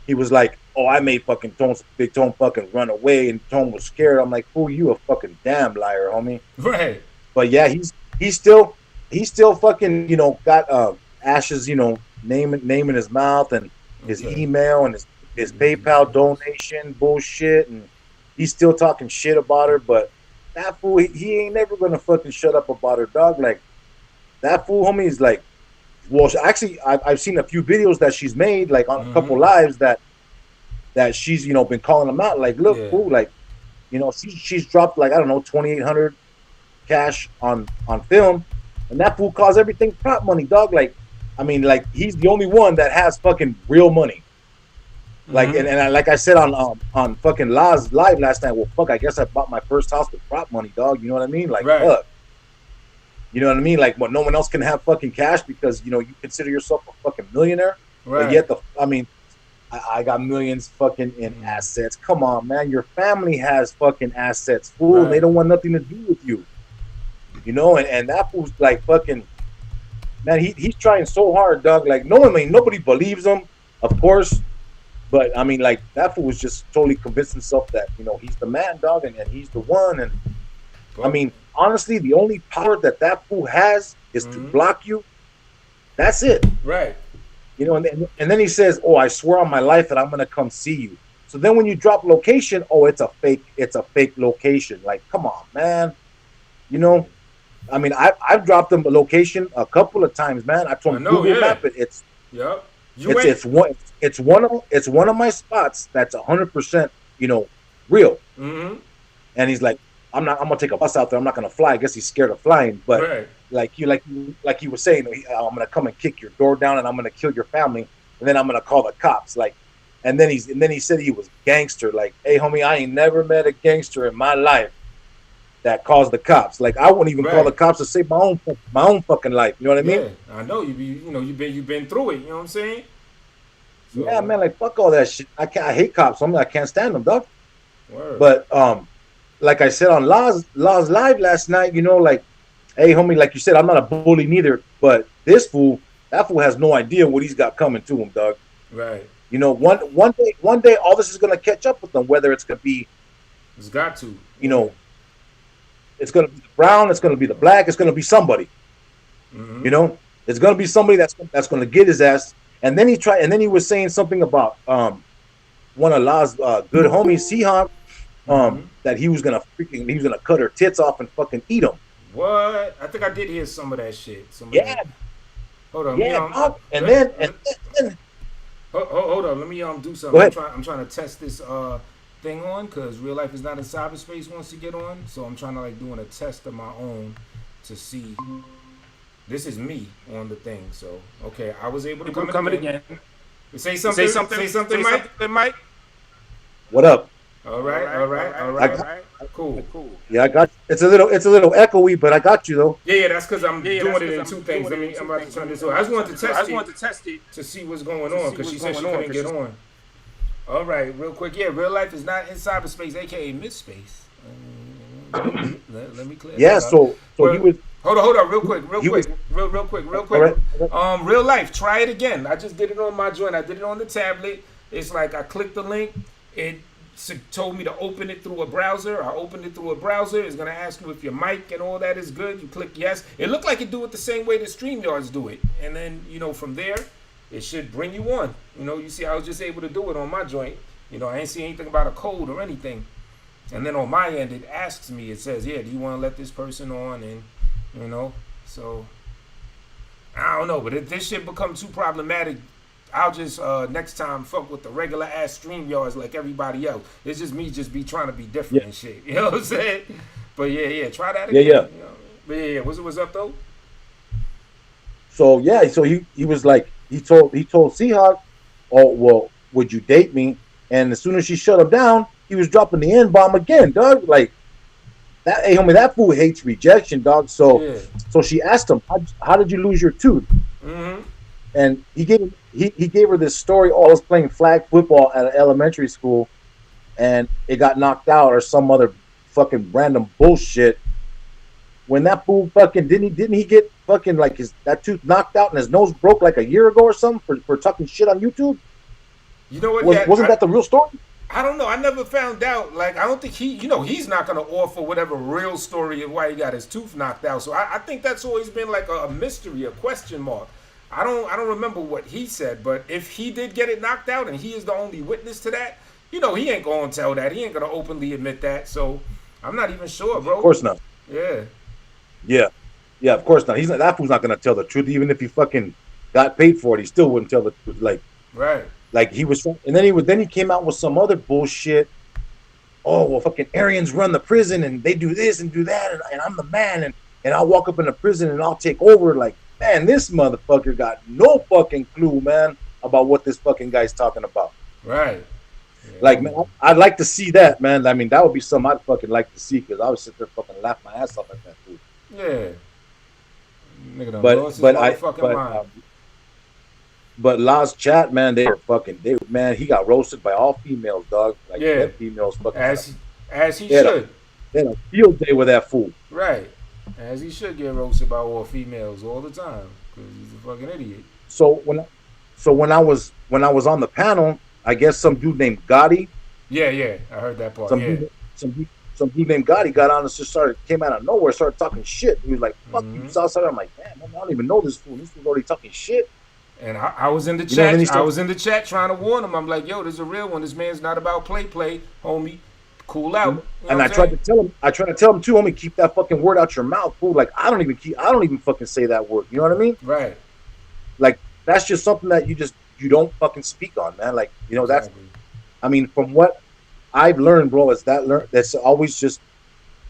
he was like, "Oh, I made fucking Big Tone fucking run away," and Tone was scared. I'm like, "Fool, you a fucking damn liar, homie." Right. But yeah, he's still fucking, you know, got Ash's, you know, name in his mouth and his email and his PayPal donation bullshit, and he's still talking shit about her. But that fool, he ain't never gonna fucking shut up about her, dog. Like, that fool, homie, is like, well, actually, I've seen a few videos that she's made, like on a couple lives, that that she's, you know, been calling him out. Like, look, Yeah. fool, like, you know, she's dropped like, I don't know, 2,800 cash on film, and that fool calls everything prop money, dog. Like, I mean, like, he's the only one that has fucking real money. Like, Mhm. and I, like I said on fucking Laz Live last night, well, fuck, I guess I bought my first house with prop money, dog. You know what I mean? Like, Right. fuck. You know what I mean? Like, what, no one else can have fucking cash because, you know, you consider yourself a fucking millionaire. Right. But yet, I mean, I got millions fucking in Mm. assets. Come on, man. Your family has fucking assets, fool. Right. And they don't want nothing to do with you. You know, and that fool's like fucking, man, he's trying so hard, dog. Like, nobody believes him, of course. But, I mean, like, that fool was just totally convinced himself that, you know, he's the man, dog, and he's the one. And, I mean, honestly, the only power that fool has is to Mhm. block you. That's it. Right. You know, and then he says, "Oh, I swear on my life that I'm gonna come see you." So then when you drop location, oh, it's a fake location. Like, come on, man. You know, I mean, I've dropped them a location a couple of times, man. I told him I know, Google yeah. Map it. It's Yep. it's one of my spots that's 100%, you know, real. Mm-hmm. And he's like, I'm gonna take a bus out there. I'm not gonna fly. I guess he's scared of flying, but. Right. Like you were saying, I'm gonna come and kick your door down, and I'm gonna kill your family, and then I'm gonna call the cops. Like, and then he said he was gangster. Like, hey, homie, I ain't never met a gangster in my life that calls the cops. Like, I wouldn't even call Right. the cops to save my own fucking life. You know what I mean? Yeah, I know you've been through it. You know what I'm saying? So, Yeah, man. Like, fuck all that shit. I hate cops. I can't stand them, dog. Word. But like I said on Law's Live last night, you know, like, hey, homie, like you said, I'm not a bully neither, but that fool has no idea what he's got coming to him, dog. Right. You know, one day, all this is gonna catch up with them. Whether it's gonna be, It's got to. you know, it's gonna be the brown, it's gonna be the black, it's gonna be somebody. Mhm. You know, it's gonna be somebody that's gonna get his ass. And then he was saying something about one of La's good homies, Seahawk, that he was gonna cut her tits off and fucking eat them. What? I think I did hear some of that shit. Yeah, Hold on. yeah, dog. And then Hold on. Let me do Go something. ahead. I'm trying to test this thing on because real life is not in cyberspace wants to get on. So I'm trying to like doing a test of my own to see. This is me on the thing. So okay, I was able to come it again. Say something. Say something, Mike. what up? All right. Cool. Yeah, I got you. It's a little echoey, but I got you though. Yeah, that's because I'm doing it in two things. I'm about to turn this on. I just wanted to test it to see what's going on because she said she couldn't get on. All right, real quick. Yeah, real life is not in cyberspace, aka midspace. Let me clear. Yeah, that up. so Well, he was. Hold on, real quick. He was- Real quick. All right. Real life, try it again. I just did it on my joint. I did it on the tablet. It's like I clicked the link. It told me to open it through a browser. I opened it through a browser. It's gonna ask you if your mic and all that is good. You click yes. It looked like it do it the same way the StreamYards do it. And then, you know, from there, it should bring you on. You know, you see, I was just able to do it on my joint. You know, I ain't see anything about a code or anything. And then on my end, it asks me, it says, yeah, do you want to let this person on? And, you know, so I don't know. But if this shit become too problematic, I'll just next time fuck with the regular ass StreamYards like everybody else. It's just me just be trying to be different and shit. You know what I'm saying? But yeah, try that again. Yeah. You know? But yeah, what's up though? So yeah, so he was like, he told Seahawk, oh well, would you date me? And as soon as she shut him down, he was dropping the N-bomb again, dog. Like that, hey homie, that fool hates rejection, dog. So Yeah. so she asked him, how did you lose your tooth? Mm-hmm. And he gave her this story. Oh, I was playing flag football at an elementary school, and it got knocked out or some other fucking random bullshit. When that fool fucking didn't he get fucking like that tooth knocked out and his nose broke like a year ago or something for talking shit on YouTube? You know what? Wasn't that the real story? I don't know. I never found out. Like, I don't think he's not going to offer whatever real story of why he got his tooth knocked out. So I think that's always been like a mystery, a question mark. I don't remember what he said, but if he did get it knocked out and he is the only witness to that, you know, he ain't going to tell that. He ain't going to openly admit that. So I'm not even sure, bro. Of course not. Yeah. Yeah, of course not. That fool's not going to tell the truth. Even if he fucking got paid for it, he still wouldn't tell the truth. Like, Right. Like he was, and then he came out with some other bullshit. Oh well, fucking Aryans run the prison and they do this and do that, and I'm the man, and I'll walk up in the prison and I'll take over. Like, man, this motherfucker got no fucking clue, man, about what this fucking guy's talking about. Right. Yeah. Like, man, I'd like to see that, man. I mean, that would be something I'd fucking like to see because I would sit there fucking laugh my ass off at that fool. Yeah. Nigga done lost his motherfucking mind. But Laz Chat, man, man, he got roasted by all females, dog. Like, yeah, females fucking as he should. They had a field day with that fool. Right, as he should get roasted by all females all the time because he's a fucking idiot. So when I was on the panel, I guess some dude named Gotti. Yeah, I heard that part. Some dude named Gotti got on and just came out of nowhere, started talking shit. He was like, "Fuck you, Southside." I'm like, "Man, I don't even know this fool. This fool's already talking shit." And I was in the chat. I was in the chat trying to warn him. I'm like, "Yo, this is a real one. This man's not about play, homie. Cool out." You know and I tried to tell him. Too, homie, keep that fucking word out your mouth, fool. Like I don't even fucking say that word. You know what I mean? Right. Like that's just something that you don't fucking speak on, man. Like that's. I mean, from what I've learned, bro, that's always just.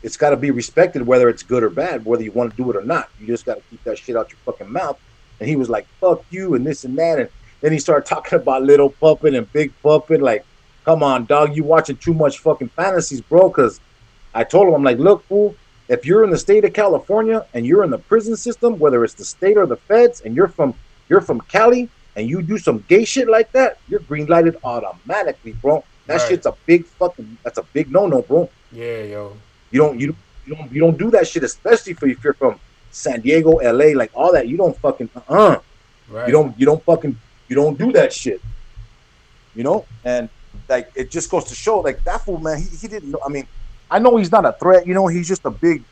It's got to be respected, whether it's good or bad, whether you want to do it or not. You just got to keep that shit out your fucking mouth. And he was like, "Fuck you," and this and that, and then he started talking about Little Puppet and Big Puppet. Like, come on, dog, you watching too much fucking fantasies, bro. Because I told him, I'm like, look, fool, if you're in the state of California and you're in the prison system, whether it's the state or the feds, and you're from Cali and you do some gay shit like that, you're green lighted automatically, bro. That shit's that's a big no, bro. Yeah, yo. You don't do that shit, especially if you're from San Diego, LA, like all that. You don't fucking Right. You don't do that shit. You know? And like it just goes to show, like that fool, man, he didn't know. I mean, I know he's not a threat, he's just a big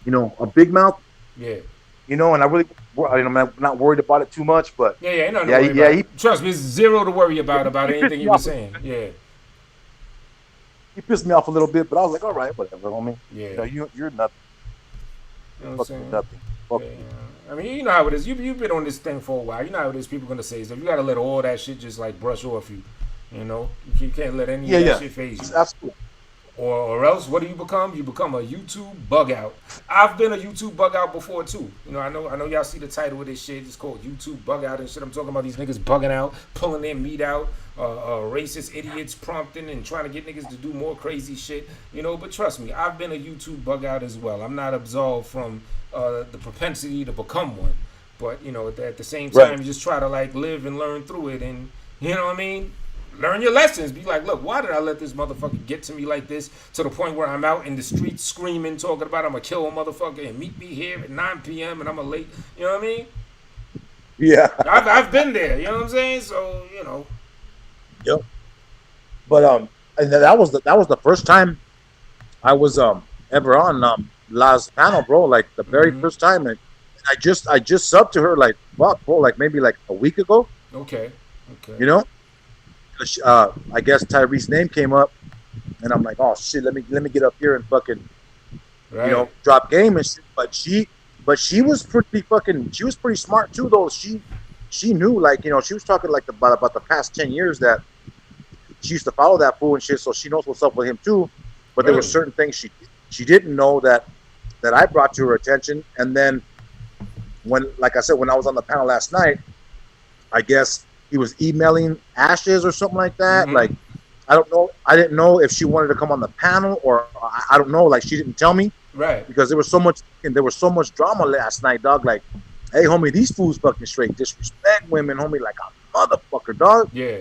mouth. Yeah. And I'm not worried about it too much, but trust me, it's zero to worry about anything he was saying. Yeah. He pissed me off a little bit, but I was like, all right, whatever, homie. Yeah. You're nothing. You know what I'm saying? Nothing. Yeah. I mean, you know how it is. You've been on this thing for a while. You know how it is. People are gonna say stuff. You gotta let all that shit just like brush off you. You can't let any of that shit phase you. Absolutely. Or else, what do you become? You become a YouTube bug out. I've been a YouTube bug out before too. I know y'all see the title of this shit. It's called YouTube bug out and shit. I'm talking about these niggas bugging out, pulling their meat out, racist idiots prompting and trying to get niggas to do more crazy shit. But trust me, I've been a YouTube bug out as well. I'm not absolved from the propensity to become one. But at the same time, you just try to like live and learn through it, and you know what I mean. Learn your lessons. Be like, look, why did I let this motherfucker get to me like this to the point where I'm out in the streets screaming, talking about I'm going to kill a motherfucker and meet me here at 9 p.m. and I'm going to late. You know what I mean? Yeah. I've been there. You know what I'm saying? So, Yep. But and that was the first time I was ever on Laz panel, bro. Like the very first time, and I just subbed to her like fuck, bro. Like maybe like a week ago. Okay. I guess Tyrese's name came up, and I'm like, oh shit, let me get up here and fucking, drop game and shit. But she was pretty smart too, though. She knew, like, she was talking like about the past 10 years that she used to follow that fool and shit, so she knows what's up with him too. But there were certain things she didn't know that I brought to her attention. And then when I was on the panel last night, I guess he was emailing Ashes or something like that. Like, I don't know. I didn't know if she wanted to come on the panel or I don't know. Like, she didn't tell me. Right. Because there was so much drama last night, dog. Like, hey, homie, these fools fucking straight disrespect women, homie, like a motherfucker, dog. Yeah.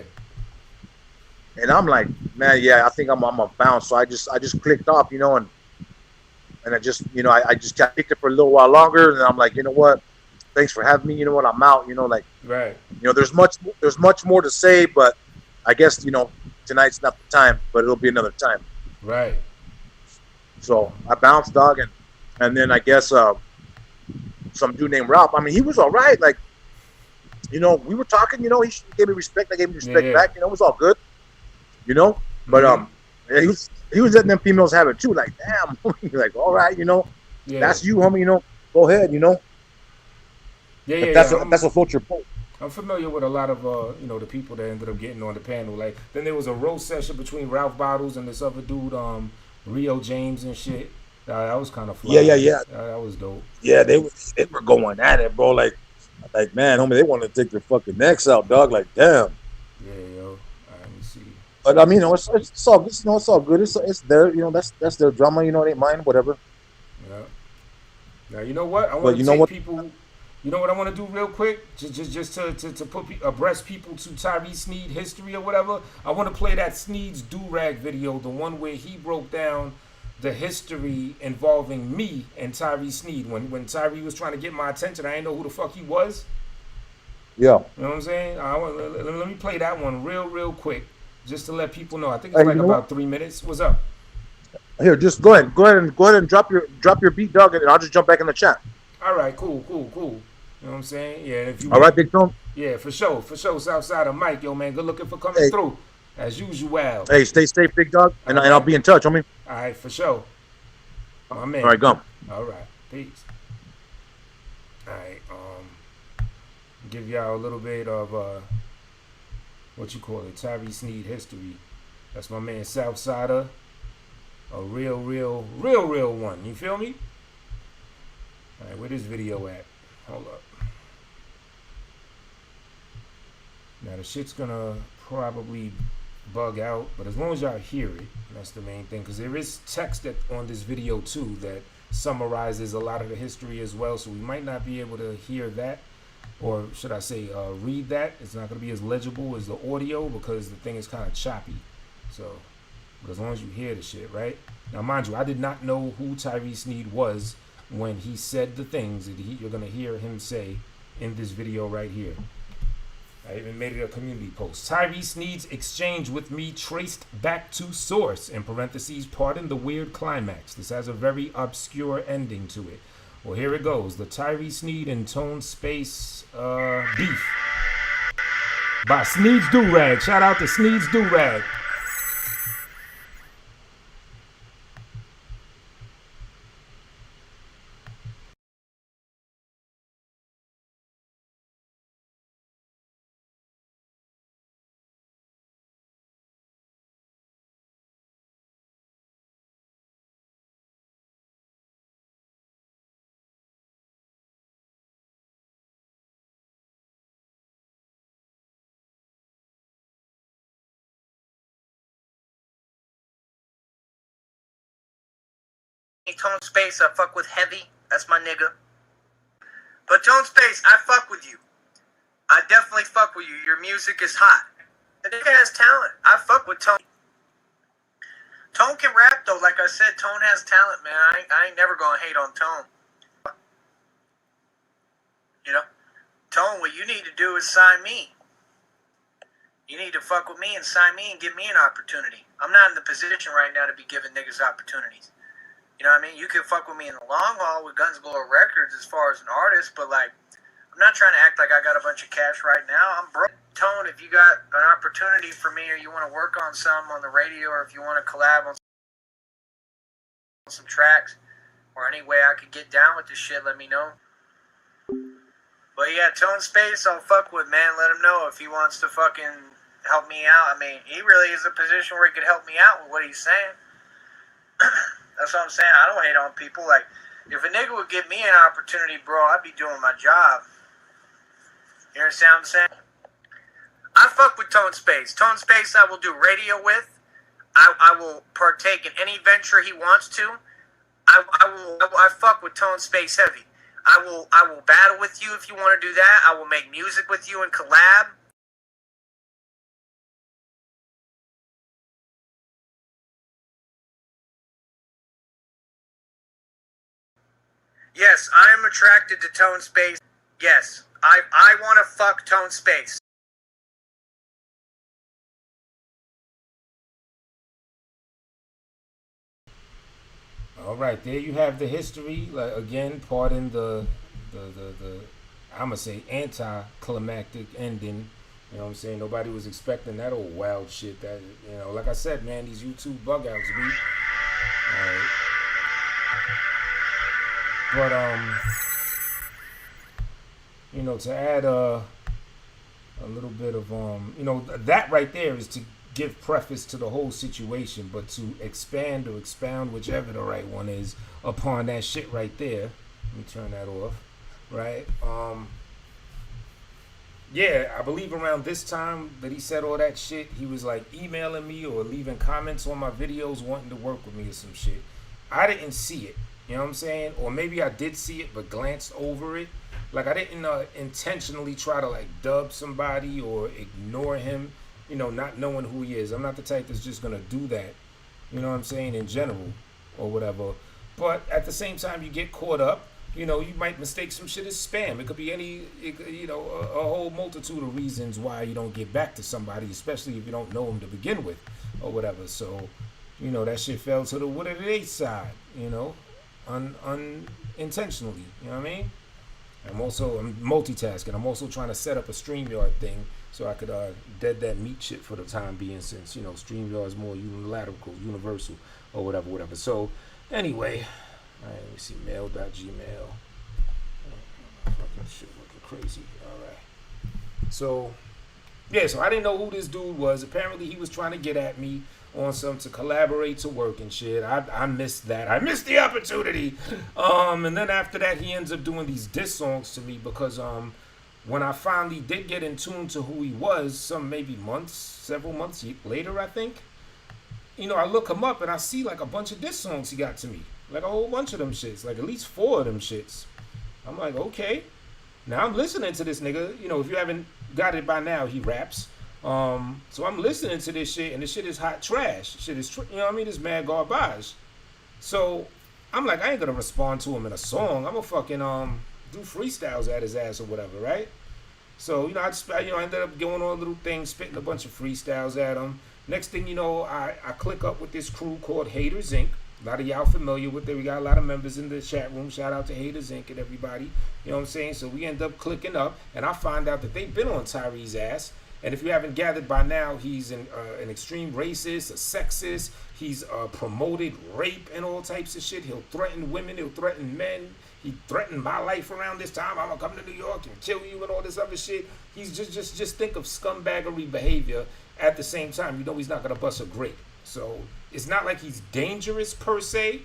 And I'm like, man, yeah, I think I'm a bounce. So I just clicked off, and I just, I just kicked it for a little while longer. And I'm like, you know what? Thanks for having me. You know what? I'm out. Like, right. There's much more to say, but I guess tonight's not the time, but it'll be another time. Right. So I bounced, dog, and then I guess some dude named Ralph. I mean, he was all right. Like, we were talking. He gave me respect. I gave him respect back. It was all good. But he was letting them females have it too. Like, damn, like, all right, that's you, homie. Go ahead, Yeah, that's what floats your boat. I'm familiar with a lot of the people that ended up getting on the panel. Like then there was a roast session between Ralph Bottles and this other dude, Rio James and shit. That was kind of fun. Yeah. That was dope. Yeah, they were going at it, bro. Like man, homie, they want to take their fucking necks out, dog. Like, damn. Yeah, yo. Let me see. But I mean, it's all good. It's all good. It's their, that's their drama. It ain't mine. Whatever. Yeah. Now you know what? I want to take people. You know what I want to do real quick? Just to put abreast people to Tyree Sneed history or whatever. I want to play that Sneed's Do-Rag video, the one where he broke down the history involving me and Tyree Sneed. When Tyree was trying to get my attention, I didn't know who the fuck he was. Yeah. You know what I'm saying? Let me play that one real quick, just to let people know. I think it's like about 3 minutes. What's up? Here, just go ahead and drop your beat, dog, and I'll just jump back in the chat. All right, cool. You know what I'm saying? Yeah. If you all right, Big Tone? Yeah, for sure. Southside of Mike, yo, man. Good looking for coming through, as usual. Hey, stay safe, big dog, and I'll be in touch, homie. All right, for sure. My man. All right, go. All right, peace. All right, give y'all a little bit of what you call it, Tyree Sneed history. That's my man Southsider, a real one. You feel me? All right, where this video at? Hold up. Now the shit's gonna probably bug out, but as long as y'all hear it, that's the main thing. Because there is text that on this video too that summarizes a lot of the history as well. So we might not be able to hear that, or should I say, read that. It's not gonna be as legible as the audio because the thing is kind of choppy. So, but as long as you hear the shit, right? Now, mind you, I did not know who Tyree Sneed was when he said the things that you're gonna hear him say in this video right here. I even made it a community post. Tyree Sneed's exchange with me traced back to source, in parentheses, pardon the weird climax. This has a very obscure ending to it. Well, here it goes. The Tyree Sneed and Tone Space beef by Sneed's Do-Rag. Shout out to Sneed's Do-Rag. Tone Space, I fuck with Heavy. That's my nigga. But Tone Space, I fuck with you. I definitely fuck with you. Your music is hot. The nigga has talent. I fuck with Tone. Tone can rap though. Like I said, Tone has talent, man. I ain't never gonna hate on Tone. You know? Tone, what you need to do is sign me. You need to fuck with me and sign me and give me an opportunity. I'm not in the position right now to be giving niggas opportunities. You know what I mean? You can fuck with me in the long haul with Guns Galore Records as far as an artist, but like, I'm not trying to act like I got a bunch of cash right now. I'm broke. Tone, if you got an opportunity for me or you want to work on some on the radio or if you want to collab on some tracks or any way I could get down with this shit, let me know. But yeah, Tone Space, I'll fuck with, man. Let him know if he wants to fucking help me out. I mean, he really is a position where he could help me out with what he's saying. That's what I'm saying. I don't hate on people. Like, if a nigga would give me an opportunity, bro, I'd be doing my job. You understand what I'm saying? I fuck with Tone Space. Tone Space I will do radio with. I will partake in any venture he wants to. I fuck with Tone Space heavy. I will battle with you if you want to do that. I will make music with you and collab. Yes, I am attracted to Tone Space. Yes, I want to fuck Tone Space. All right, there you have the history. Like, again, pardon the I'm gonna say anticlimactic ending. You know what I'm saying? Nobody was expecting that old wild shit. That, you know, like I said, man, these YouTube bug outs, B. All right. But you know, to add a little bit of that right there is to give preface to the whole situation, but to expand or expound, whichever the right one is, upon that shit right there. Let me turn that off. Right? Yeah, I believe around this time that he said all that shit, he was like emailing me or leaving comments on my videos wanting to work with me or some shit. I didn't see it. You know what I'm saying? Or maybe I did see it but glanced over it. Like I didn't intentionally try to like dub somebody or ignore him, not knowing who he is. I'm not the type that's just gonna do that, you know what I'm saying, in general or whatever. But at the same time, you get caught up. You might mistake some shit as spam. It could be a whole multitude of reasons why you don't get back to somebody, especially if you don't know them to begin with or whatever. So, that shit fell to the what are they side, unintentionally. You know what I mean? I'm multitasking. I'm also trying to set up a StreamYard thing so I could dead that meat shit for the time being, since, StreamYard is more universal or whatever. So, anyway. All right, let me see, mail.gmail. Fucking shit looking crazy. All right. So, yeah, so I didn't know who this dude was. Apparently, he was trying to get at me on to collaborate to work and shit. I missed that. I missed the opportunity. And then after that, he ends up doing these diss songs to me because when I finally did get in tune to who he was, several months later, I think, I look him up and I see like a bunch of diss songs he got to me. Like a whole bunch of them shits. Like at least 4 of them shits. I'm like, okay. Now I'm listening to this nigga. If you haven't got it by now, he raps. So I'm listening to this shit, and this shit is hot trash. Shit is, it's mad garbage. So I'm like, I ain't gonna respond to him in a song. I'm gonna fucking do freestyles at his ass or whatever, right? So I ended up going on a little thing, spitting a bunch of freestyles at him. Next thing you know, I click up with this crew called Haters Inc. A lot of y'all familiar with it. We got a lot of members in the chat room. Shout out to Haters Inc. and everybody. You know what I'm saying? So we end up clicking up, and I find out that they've been on Tyree's ass. And if you haven't gathered by now, he's an extreme racist, a sexist. He's promoted rape and all types of shit. He'll threaten women. He'll threaten men. He threatened my life around this time. I'm going to come to New York and kill you and all this other shit. He's just think of scumbaggery behavior. At the same time, he's not going to bust a grape. So it's not like he's dangerous per se,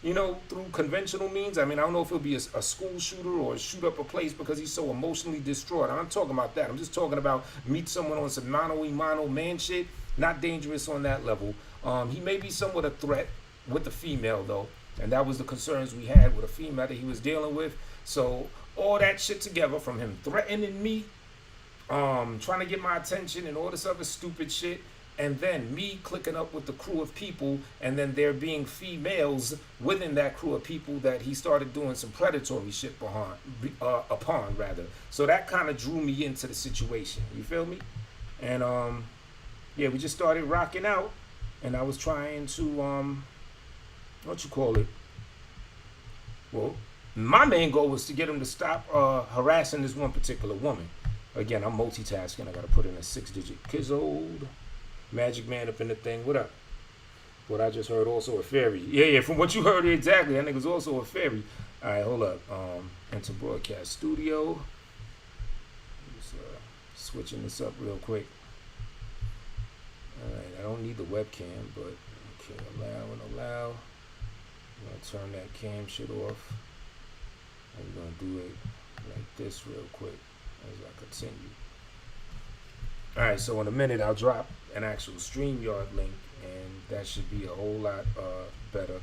through conventional means. I mean, I don't know if he'll be a school shooter or shoot up a place because he's so emotionally distraught. I'm not talking about that. I'm just talking about meet someone on some mano man shit. Not dangerous on that level. He may be somewhat a threat with the female, though. And that was the concerns we had with a female that he was dealing with. So all that shit together, from him threatening me, trying to get my attention and all this other stupid shit, and then me clicking up with the crew of people, and then there being females within that crew of people that he started doing some predatory shit upon. So that kind of drew me into the situation. You feel me? And we just started rocking out, and I was trying to Well, my main goal was to get him to stop harassing this one particular woman. Again, I'm multitasking. I gotta put in a 6-digit Kizold. Magic Man up in the thing. What up? What I just heard, also a fairy. Yeah, from what you heard exactly, that nigga's also a fairy. Alright, hold up. Enter broadcast studio. Just switching this up real quick. Alright, I don't need the webcam, but okay, allow. I'm gonna turn that cam shit off. I'm gonna do it like this real quick as I continue. Alright, so in a minute I'll drop an actual StreamYard link, and that should be a whole lot better.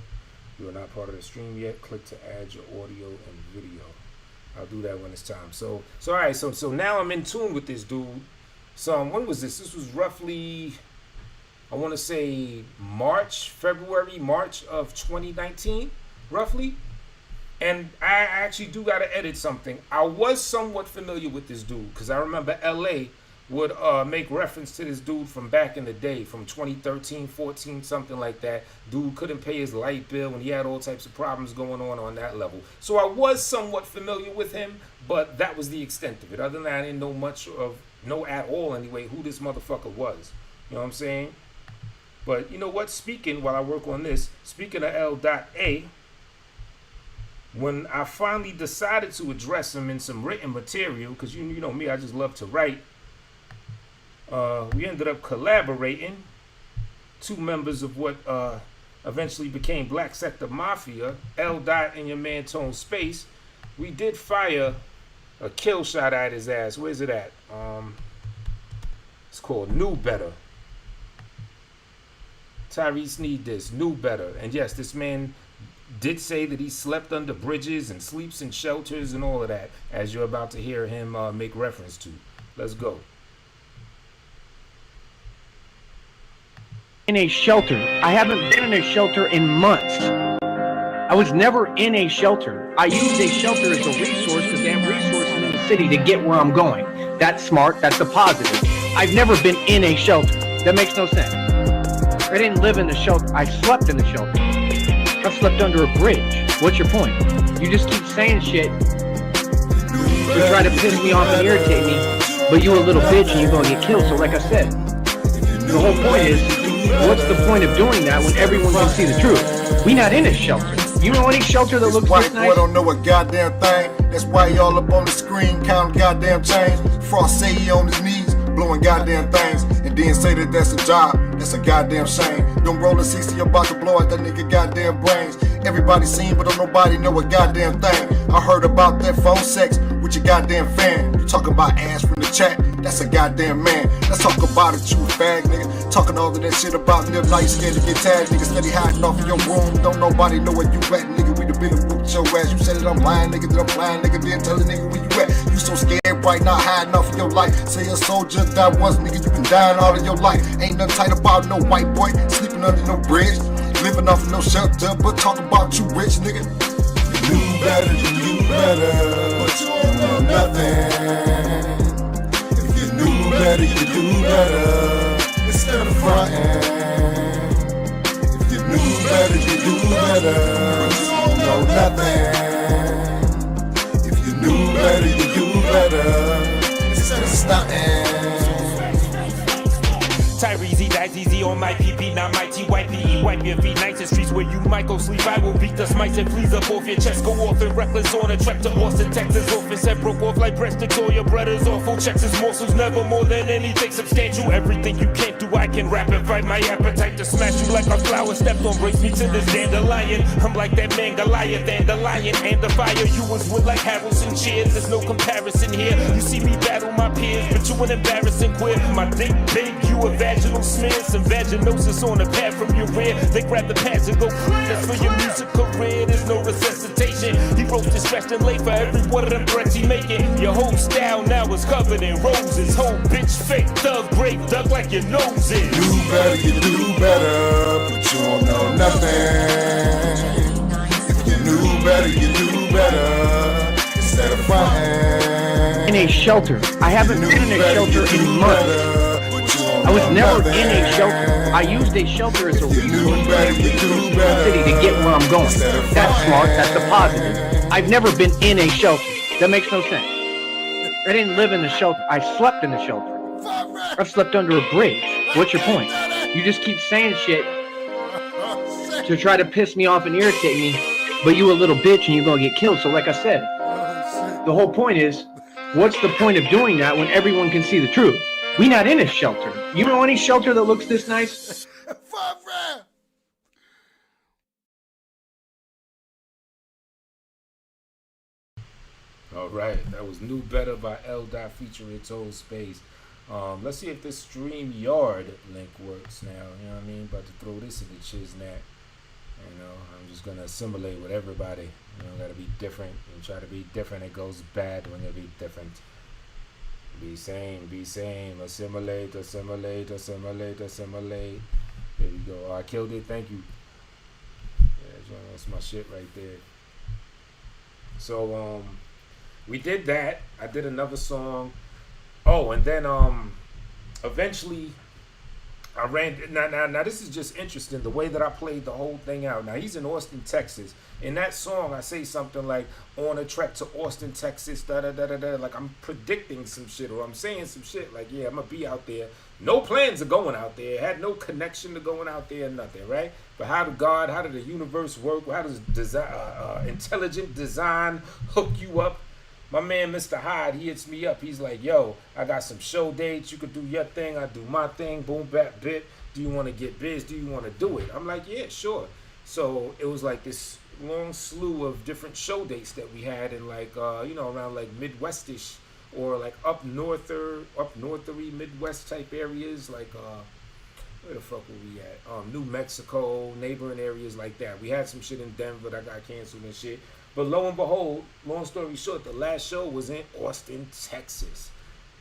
You are not part of the stream yet, click to add your audio and video. I'll do that when it's time. So alright, so now I'm in tune with this dude. So when was this? This was roughly, I want to say March of 2019, roughly. And I actually do got to edit something. I was somewhat familiar with this dude because I remember LA would make reference to this dude from back in the day, from 2013, 14, something like that. Dude couldn't pay his light bill, and he had all types of problems going on that level. So I was somewhat familiar with him, but that was the extent of it. Other than that, I didn't know at all anyway, who this motherfucker was. You know what I'm saying? But you know what? While I work on this, speaking of L.A., when I finally decided to address him in some written material, because you know me, I just love to write. we ended up collaborating. Two members of what eventually became Black Sector Mafia, L. Dot and your man Tone Space. We did fire a kill shot at his ass. Where's it at? It's called New Better. Tyrese need this. New Better. And yes, this man did say that he slept under bridges and sleeps in shelters and all of that, as you're about to hear him make reference to. Let's go. In a shelter. I haven't been in a shelter in months. I was never in a shelter. I used a shelter as a resource because they have resources in the city to get where I'm going. That's smart. That's a positive. I've never been in a shelter. That makes no sense. I didn't live in the shelter. I slept in the shelter. I slept under a bridge. What's your point? You just keep saying shit to try to piss me off and irritate me, but you a little bitch and you're gonna get killed. So like I said, the whole point is, what's the point of doing that when everyone can see the truth? We not in a shelter. You know any shelter that looks white this boy nice? don't know a goddamn thing. That's why he all up on the screen counting goddamn change. Frost say he on his knees blowing goddamn things, and then say that that's a job. That's a goddamn shame. Don't roll a 60 about to blow out that nigga goddamn brains. Everybody seen, but don't nobody know a goddamn thing. I heard about that phone sex with your goddamn fan. You talking about ass from the chat? That's a goddamn man. Let's talk about it, you a fag nigga. Talking all of that shit about nip, now you scared to get tagged, nigga. Steady hiding off in your room. Don't nobody know where you at, nigga. We the bigger group your ass. You said that I'm lying, nigga. That I'm lying, nigga. Then tell the nigga where you at. You so scared right now, hiding off in your life. Say a soldier died once, nigga. You been dying all of your life. Ain't nothing tight about no white boy sleeping under no bridge, living off of no shelter, but talking about you rich, nigga. You knew better, you knew better, but you don't know nothing. If you knew better, you knew better, instead of fronting. If you knew better, you knew better, but you don't know nothing. If you knew better, you knew better, instead of stunting. Tyrese dies easy on my PP, not my TYPE. Wipe your feet, nights in streets where you might go sleep. I will beat the smites and fleas up off your chest. Go off and reckless on a trek to Austin, Texas. Orphans head broke off like breast to your brothers. Awful checks is morsels, never more than anything substantial. Everything you can't do, I can rap and fight. My appetite to smash you like a flower stepped on breaks me to this dandelion. I'm like that man Goliath and the lion and the fire. You was with like Harrelson cheers. There's no comparison here. You see me battle my peers, but you an embarrassing queer. My dick big, you a vaginal smear. Some vaginosis on the pad from your rear. They grab the pads and go, that's for your music career. There's no resuscitation. He wrote this stretched and late for every one of them threats he making. Your whole style now is covered in roses. Whole bitch fake thug, brave duck like your nose is. Do better, you do better, but you don't know nothing. If you knew better, you do better, instead of fronting. In a shelter. I haven't been in a shelter in months. I was never in a shelter. I used a shelter as a resource in the city to get where I'm going. That's smart. That's a positive. I've never been in a shelter. That makes no sense. I didn't live in the shelter. I slept in the shelter. I've slept under a bridge. What's your point? You just keep saying shit to try to piss me off and irritate me, but you a little bitch and you're gonna get killed. So like I said, the whole point is, what's the point of doing that when everyone can see the truth? We not in a shelter. You know any shelter that looks this nice? All right, that was New Better by L. Dot featuring Tone Space. Let's see if this StreamYard link works now. You know what I mean? About to throw this in the Chiznat. You know, I'm just gonna assimilate with everybody. You know, gotta be different. And try to be different. It goes bad when you be different. Be same, assimilate, assimilate, assimilate, assimilate. There we go. Oh, I killed it. Thank you. Yeah, that's my shit right there. So, we did that. I did another song. Oh, and then, eventually, I ran. Now, this is just interesting, the way that I played the whole thing out. Now, he's in Austin, Texas. In that song, I say something like, on a trek to Austin, Texas, da-da-da-da-da. Like, I'm predicting some shit, or I'm saying some shit. Like, yeah, I'm going to be out there. No plans of going out there. Had no connection to going out there, nothing, right? But how did the universe work? How does intelligent design hook you up? my man Mr. Hyde, he hits me up. He's like, yo, I got some show dates. You could do your thing. I do my thing. Boom, bap, bit. Do you want to get biz? Do you want to do it? I'm like, yeah, sure. So it was like this long slew of different show dates that we had in like, around like Midwestish or like up northery Midwest type areas, like where the fuck were we at? New Mexico, neighboring areas like that. We had some shit in Denver that got canceled and shit. But lo and behold, long story short, the last show was in Austin, Texas.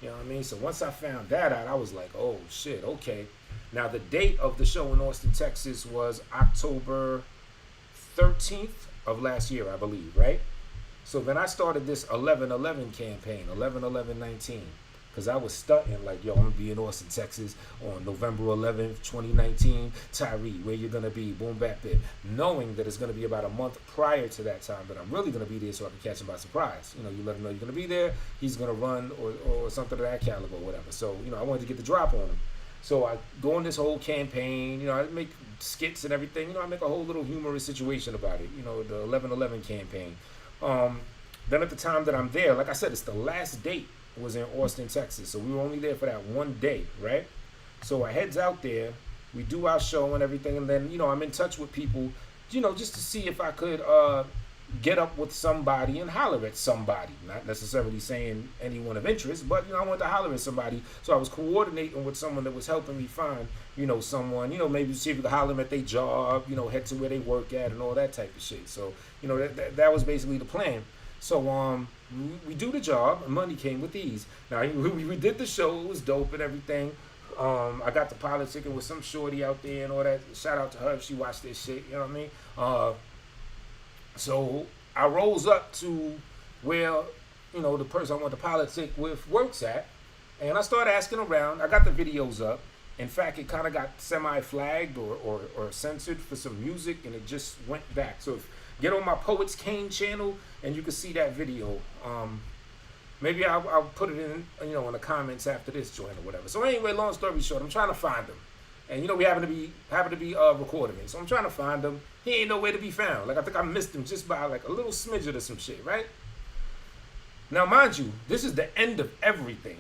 You know what I mean? So once I found that out, I was like, oh shit, okay. Now the date of the show in Austin, Texas was October 13th of last year, I believe, right? So then I started this 11/11 campaign, 11/11/19, because I was stunting like, yo, I'm going to be in Austin, Texas on November 11th, 2019. Tyree, where you going to be? Boom, bap, bit. Knowing that it's going to be about a month prior to that time that I'm really going to be there so I can catch him by surprise. You know, you let him know you're going to be there. He's going to run or something of that caliber or whatever. So, you know, I wanted to get the drop on him. So I go on this whole campaign, you know, I make skits and everything. You know, I make a whole little humorous situation about it, you know, the 11/11 campaign. Then at the time that I'm there, like I said, it's the last date was in Austin, Texas. So we were only there for that one day, right? So I heads out there, we do our show and everything, and then, you know, I'm in touch with people, you know, just to see if I could get up with somebody and holler at somebody. Not necessarily saying anyone of interest, but, you know, I wanted to holler at somebody. So I was coordinating with someone that was helping me find, you know, someone, you know, maybe see if we could holler them at their job, you know, head to where they work at and all that type of shit. So, you know, that was basically the plan. So we do the job, and money came with ease. Now we did the show, it was dope and everything. I got the pilot ticket with some shorty out there and all that. Shout out to her if she watched this shit, you know what I mean? So I rose up to where, you know, the person I want the pilot ticket with works at, and I started asking around. I got the videos up. In fact, it kind of got semi-flagged or censored for some music, and it just went back. So get on my Poets Kane channel, and you can see that video. Maybe I'll put it in, you know, in the comments after this joint or whatever. So anyway, long story short, I'm trying to find him, and you know we happen to be recording it. So I'm trying to find him. He ain't nowhere to be found. Like I think I missed him just by like a little smidget or some shit, right? Now, mind you, this is the end of everything.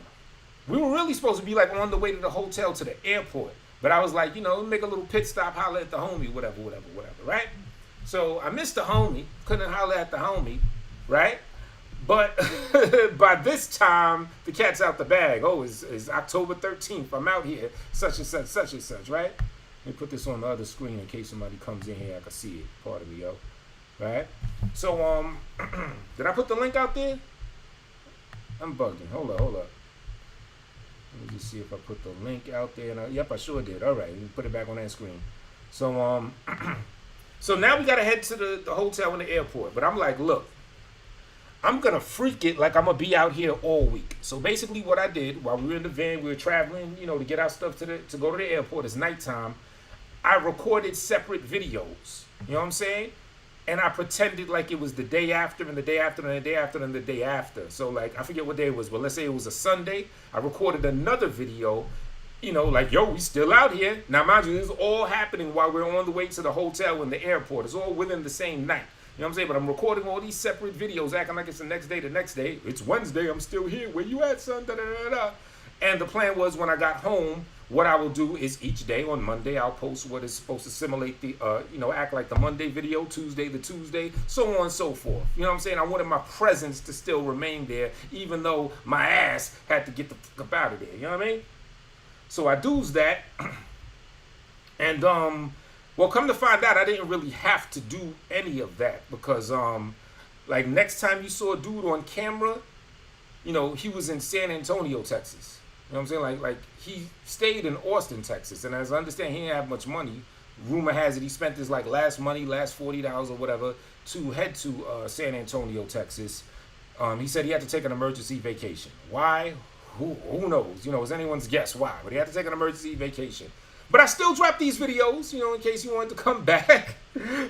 We were really supposed to be like on the way to the hotel to the airport, but I was like, you know, make a little pit stop, holler at the homie, whatever, right? So I missed the homie, couldn't holler at the homie, right? But by this time, the cat's out the bag. Oh, it's October 13th. I'm out here, such and such, right? Let me put this on the other screen in case somebody comes in here. I can see it. Pardon me, yo. Right? So, did I put the link out there? I'm bugging. Hold up. Let me just see if I put the link out there. Yep, I sure did. All right, let me put it back on that screen. So, so now we got to head to the hotel in the airport. But I'm like, look, I'm going to freak it like I'm going to be out here all week. So basically what I did while we were in the van, we were traveling, you know, to get our stuff to go to the airport. It's nighttime. I recorded separate videos. You know what I'm saying? And I pretended like it was the day after and the day after and the day after and the day after. So like, I forget what day it was, but let's say it was a Sunday. I recorded another video, you know, like, yo, we still out here. Now, mind you, this is all happening while we're on the way to the hotel in the airport. It's all within the same night. You know what I'm saying? But I'm recording all these separate videos, acting like it's the next day, It's Wednesday, I'm still here. Where you at, son? Da, da, da, da. And the plan was when I got home, what I will do is each day on Monday, I'll post what is supposed to simulate the, act like the Monday video, Tuesday, the Tuesday, so on and so forth. You know what I'm saying? I wanted my presence to still remain there, even though my ass had to get the fuck out of there. You know what I mean? So I do's that. And, well, come to find out, I didn't really have to do any of that because, like, next time you saw a dude on camera, you know, he was in San Antonio, Texas. You know what I'm saying? Like he stayed in Austin, Texas. And as I understand, he didn't have much money. Rumor has it he spent his, like, last $40 or whatever to head to San Antonio, Texas. He said he had to take an emergency vacation. Why? Who knows? You know, it's anyone's guess why. But he had to take an emergency vacation. But I still drop these videos, you know, in case you wanted to come back.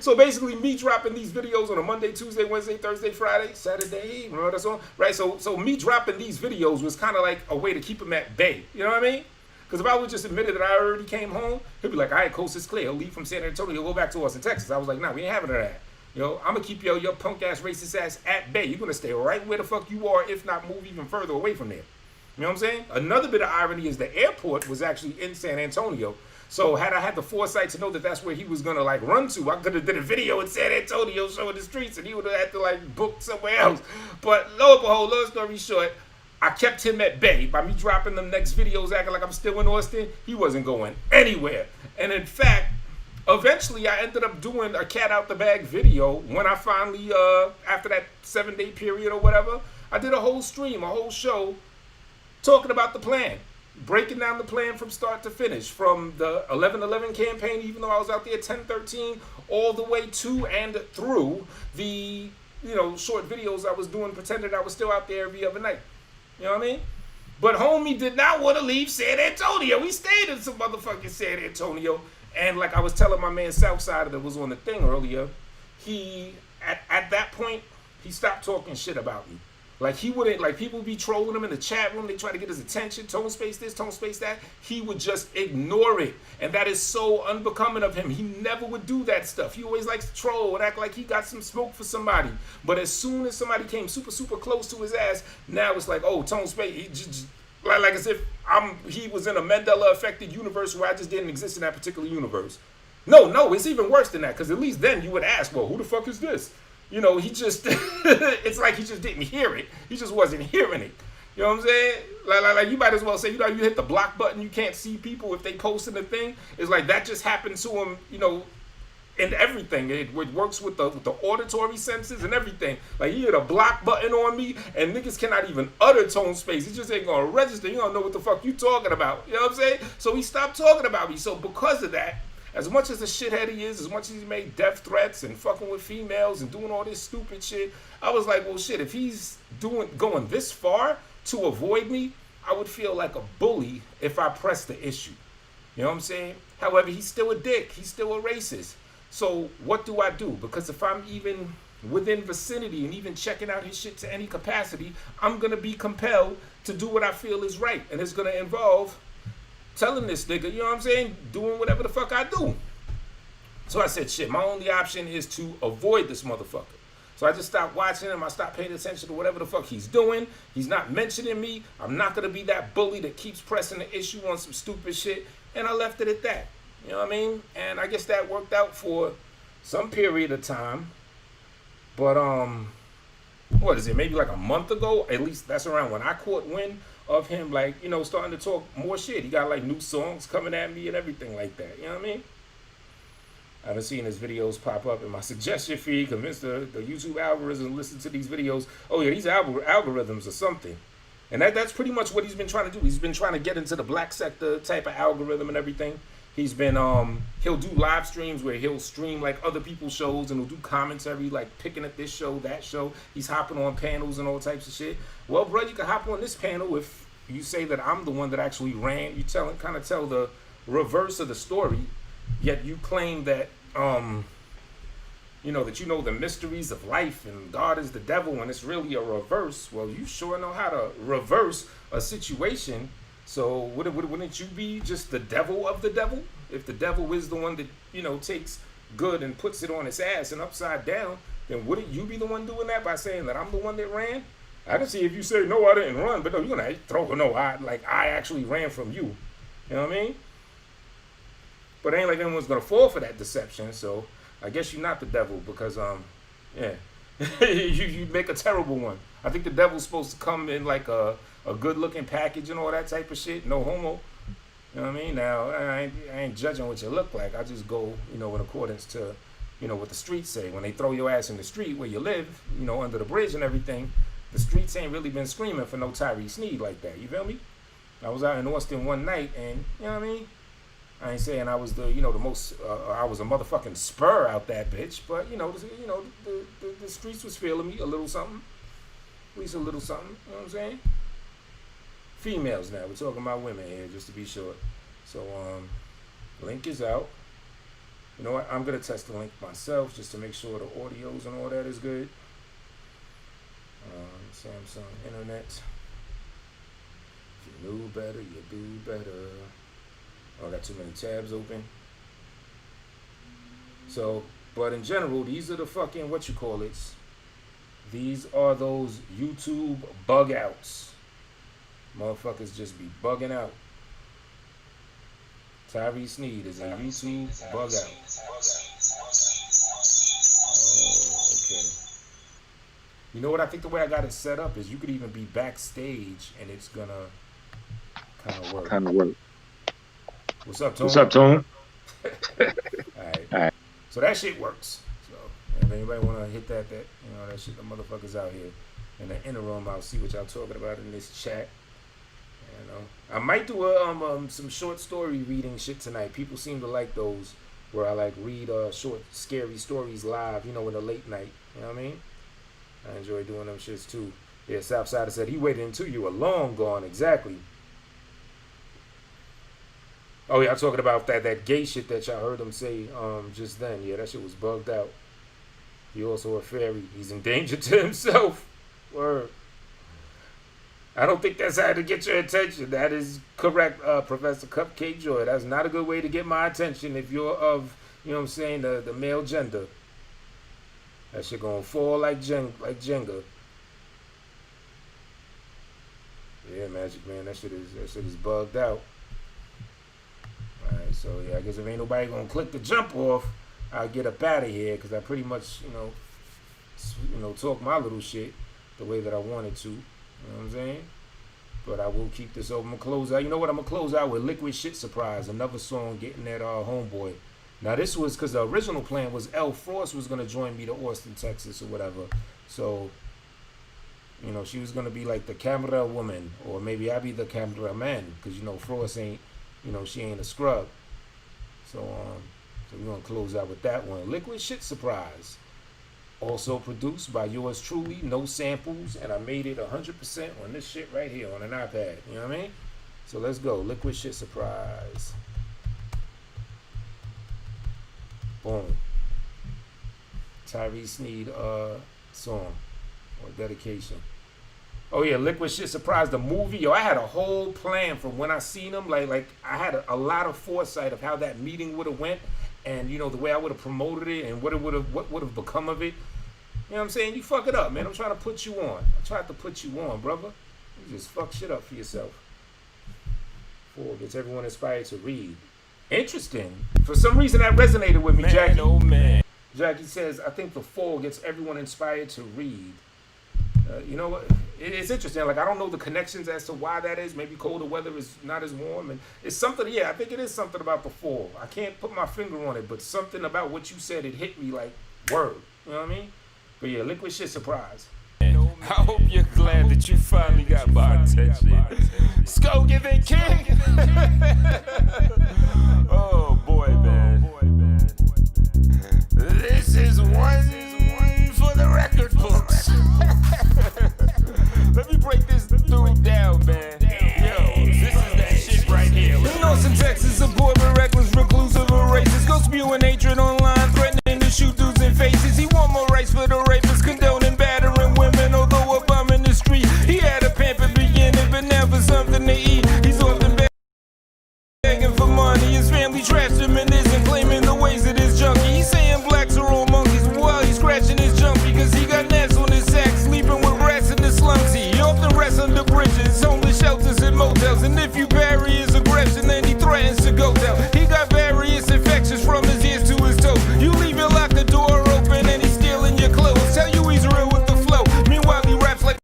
So basically me dropping these videos on a Monday, Tuesday, Wednesday, Thursday, Friday, Saturday, remember that song? Right, so me dropping these videos was kind of like a way to keep him at bay. You know what I mean? Because if I would just admitted that I already came home, he'd be like, all right, coast is clear. He'll leave from San Antonio, he'll go back to Austin, Texas. I was like, nah, we ain't having that. Yo, I'm gonna keep your punk ass racist ass at bay. You're gonna stay right where the fuck you are, if not move even further away from there. You know what I'm saying? Another bit of irony is the airport was actually in San Antonio. So had I had the foresight to know that that's where he was gonna like run to, I could have did a video in San Antonio showing the streets, and he would have had to like book somewhere else. But lo and behold, long story short, I kept him at bay by me dropping them next videos acting like I'm still in Austin. He wasn't going anywhere. And in fact, eventually I ended up doing a cat out the bag video when I finally, after that 7-day period or whatever, I did a whole stream, a whole show talking about the plan, breaking down the plan from start to finish, from the 11/11 campaign, even though I was out there 10/13, all the way to and through the, short videos I was doing, pretending I was still out there every other night. You know what I mean? But homie did not want to leave San Antonio. We stayed in some motherfucking San Antonio. And like I was telling my man Southside that was on the thing earlier, he, at that point, he stopped talking shit about me. Like he wouldn't, like people would be trolling him in the chat room. They try to get his attention, tone space this, tone space that. He would just ignore it. And that is so unbecoming of him. He never would do that stuff. He always likes to troll and act like he got some smoke for somebody. But as soon as somebody came super, super close to his ass, now it's like, oh, tone space. He just, like as if he was in a Mandela affected universe where I just didn't exist in that particular universe. No, it's even worse than that. Because at least then you would ask, well, who the fuck is this? He just, it's like he just didn't hear it. He just wasn't hearing it. You know what I'm saying? Like you might as well say, you hit the block button, you can't see people if they posting a thing. It's like that just happened to him, in everything. It works with the auditory senses and everything. Like he hit a block button on me, and niggas cannot even utter tone space. He just ain't gonna register. You don't know what the fuck you talking about. You know what I'm saying? So he stopped talking about me. So because of that, as much as the shithead he is, as much as he made death threats and fucking with females and doing all this stupid shit, I was like, well, shit, if he's going this far to avoid me, I would feel like a bully if I pressed the issue. You know what I'm saying? However, he's still a dick. He's still a racist. So what do I do? Because if I'm even within vicinity and even checking out his shit to any capacity, I'm going to be compelled to do what I feel is right. And it's going to involve telling this nigga, you know what I'm saying, doing whatever the fuck I do. So I said, shit, my only option is to avoid this motherfucker. So I just stopped watching him. I stopped paying attention to whatever the fuck he's doing. He's not mentioning me. I'm not going to be that bully that keeps pressing the issue on some stupid shit. And I left it at that. You know what I mean? And I guess that worked out for some period of time. But, what is it, maybe like a month ago? At least that's around when I caught wind of him, like, starting to talk more shit. He got like new songs coming at me and everything like that. You know what I mean? I've been seeing his videos pop up in my suggestion feed, convinced the YouTube algorithm listen to these videos. Oh yeah, these algorithms are something. And that's pretty much what he's been trying to do. He's been trying to get into the black sector type of algorithm and everything. He's been, he'll do live streams where he'll stream like other people's shows and he'll do commentary, like picking at this show, that show. He's hopping on panels and all types of shit. Well, bro, you can hop on this panel if you say that I'm the one that actually ran. You kind of tell the reverse of the story, yet you claim that, that the mysteries of life and God is the devil and it's really a reverse. Well, you sure know how to reverse a situation. So wouldn't you be just the devil of the devil? If the devil is the one that, takes good and puts it on its ass and upside down, then wouldn't you be the one doing that by saying that I'm the one that ran? I can see if you say, no, I didn't run, but no, you're going to throw a no, I actually ran from you. You know what I mean? But it ain't like anyone's going to fall for that deception, so I guess you're not the devil because, you make a terrible one. I think the devil's supposed to come in like a good-looking package and all that type of shit. No homo. You know what I mean? Now, I ain't judging what you look like. I just go, in accordance to, what the streets say. When they throw your ass in the street where you live, under the bridge and everything, the streets ain't really been screaming for no Tyree Sneed like that. You feel me? I was out in Austin one night and, you know what I mean? I ain't saying I was the most, I was a motherfucking spur out that bitch, but, the streets was feeling me a little something. At least a little something, you know what I'm saying? Females now, we're talking about women here, just to be short. So, link is out. You know what, I'm going to test the link myself just to make sure the audios and all that is good. Samsung Internet. If you knew better, you do better. Oh, I got too many tabs open. So, But in general, these are the fucking these are those YouTube bug outs. Motherfuckers just be bugging out. Tyree Sneed is a YouTube bug out. Oh, okay. You know what? I think the way I got it set up is you could even be backstage and it's gonna kind of work. What's up, Tone? Alright. So that shit works. So if anybody wanna hit that shit, the motherfuckers out here. In the interim, I'll see what y'all talking about in this chat. You know, I might do some short story reading shit tonight. People seem to like those where I like read short scary stories live, in the late night. You know what I mean? I enjoy doing them shits too. Yeah, Southsider said he waited until you were long gone. Exactly. Oh yeah, I'm talking about that gay shit that y'all heard him say just then. Yeah, that shit was bugged out. He also a fairy. He's in danger to himself. Word. I don't think that's how to get your attention. That is correct, Professor Cupcake Joy. That's not a good way to get my attention if you're of, the male gender. That shit gonna fall like Jenga. Yeah, Magic Man, that shit is bugged out. Alright, so yeah, I guess if ain't nobody gonna click the jump off, I'll get up out of here because I pretty much, talk my little shit the way that I wanted to. You know what I'm saying? But I will keep this open. I'm gonna close out. You know what? I'm gonna close out with Liquid Shit Surprise, another song getting that Homeboy. Now this was because the original plan was Elle Frost was gonna join me to Austin, Texas, or whatever. So, she was gonna be like the camera woman, or maybe I'd be the cameraman, because Frost ain't, she ain't a scrub. So we're gonna close out with that one. Liquid Shit Surprise. Also produced by yours truly, no samples, and I made it 100% on this shit right here on an iPad. You know what I mean? So let's go. Liquid Shit Surprise. Boom. Tyree Sneed song or dedication. Oh yeah, Liquid Shit Surprise, the movie. Yo, I had a whole plan from when I seen them. Like I had a lot of foresight of how that meeting would have went, and the way I would have promoted it and what would have become of it. You know what I'm saying? You fuck it up, man. I'm trying to put you on. I tried to put you on, brother. You just fuck shit up for yourself. 4 gets everyone inspired to read. Interesting. For some reason that resonated with me, Jackie. Oh man. Jackie says, I think the 4 gets everyone inspired to read. You know what? It's interesting. Like, I don't know the connections as to why that is. Maybe colder weather is not as warm. And it's something, yeah, I think it is something about the 4. I can't put my finger on it, but something about what you said, it hit me like word. You know what I mean? But yeah, Liquid Shit Surprise. I hope you're glad that you finally got my attention. Sko Giving King. Oh boy, man. This is one for the record books. Let me break this dude down, man. Yo, this is that shit right here. In Austin, Texas, a boy with reckless, reclusive, or racist. Go spewing hatred online, threatening to shoot dudes in faces. He want more rights for the rapists, condoning battering women. Although a bum in the street, he had a pampered beginning, but never something to eat. He's often begging for money. His family trashed him and isn't claiming the ways of this junkie. He's saying blacks are all monkeys while he's scratching his junk because he got gnats on his sack, sleeping with rats in the slums. He often rests under bridges, homeless shelters and motels. And if you parry his aggression, then he threatens to go down. He got various infections from his ears to his toes. You leave your lock the door open and he's stealing your clothes. Tell you he's real with the flow. Meanwhile he raps like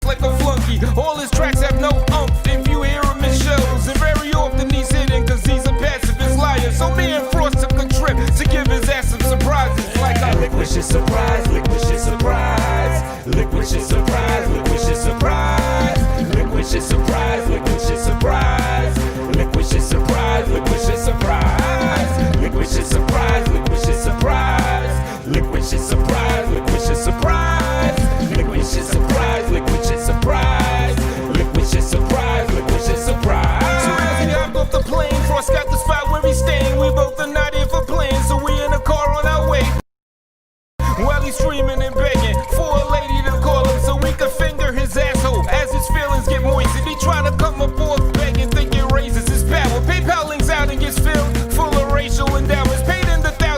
a flunky. All his tracks have no umph if you hear him in shows. And very often he's hidden cause he's a pacifist liar. So me and Frost took a trip to give his ass some surprises. Like a liquid shit surprise, liquid shit surprise, liquid shit surprise, liquid shit surprise, liquid shit surprise, liquid shit surprise, liquid shit surprise, liquid shit surprise, liquid shit surprise, liquid shit surprise, liquid shit surprise, liquid shit surprise, liquid shit surprise, liquid shit surprise, liquid shit surprise, liquid shit surprise. So as he hopped off the plane, Frost got the spot where he's staying. We both are not here for playing, so we in a car on our way. While he's screaming and begging for a lady to call him so we could finger his asshole as his feelings get moistened. He try to come aboard begging, think it raises his power. PayPal links out and gets filled full of racial endowments. Paid in the thousands.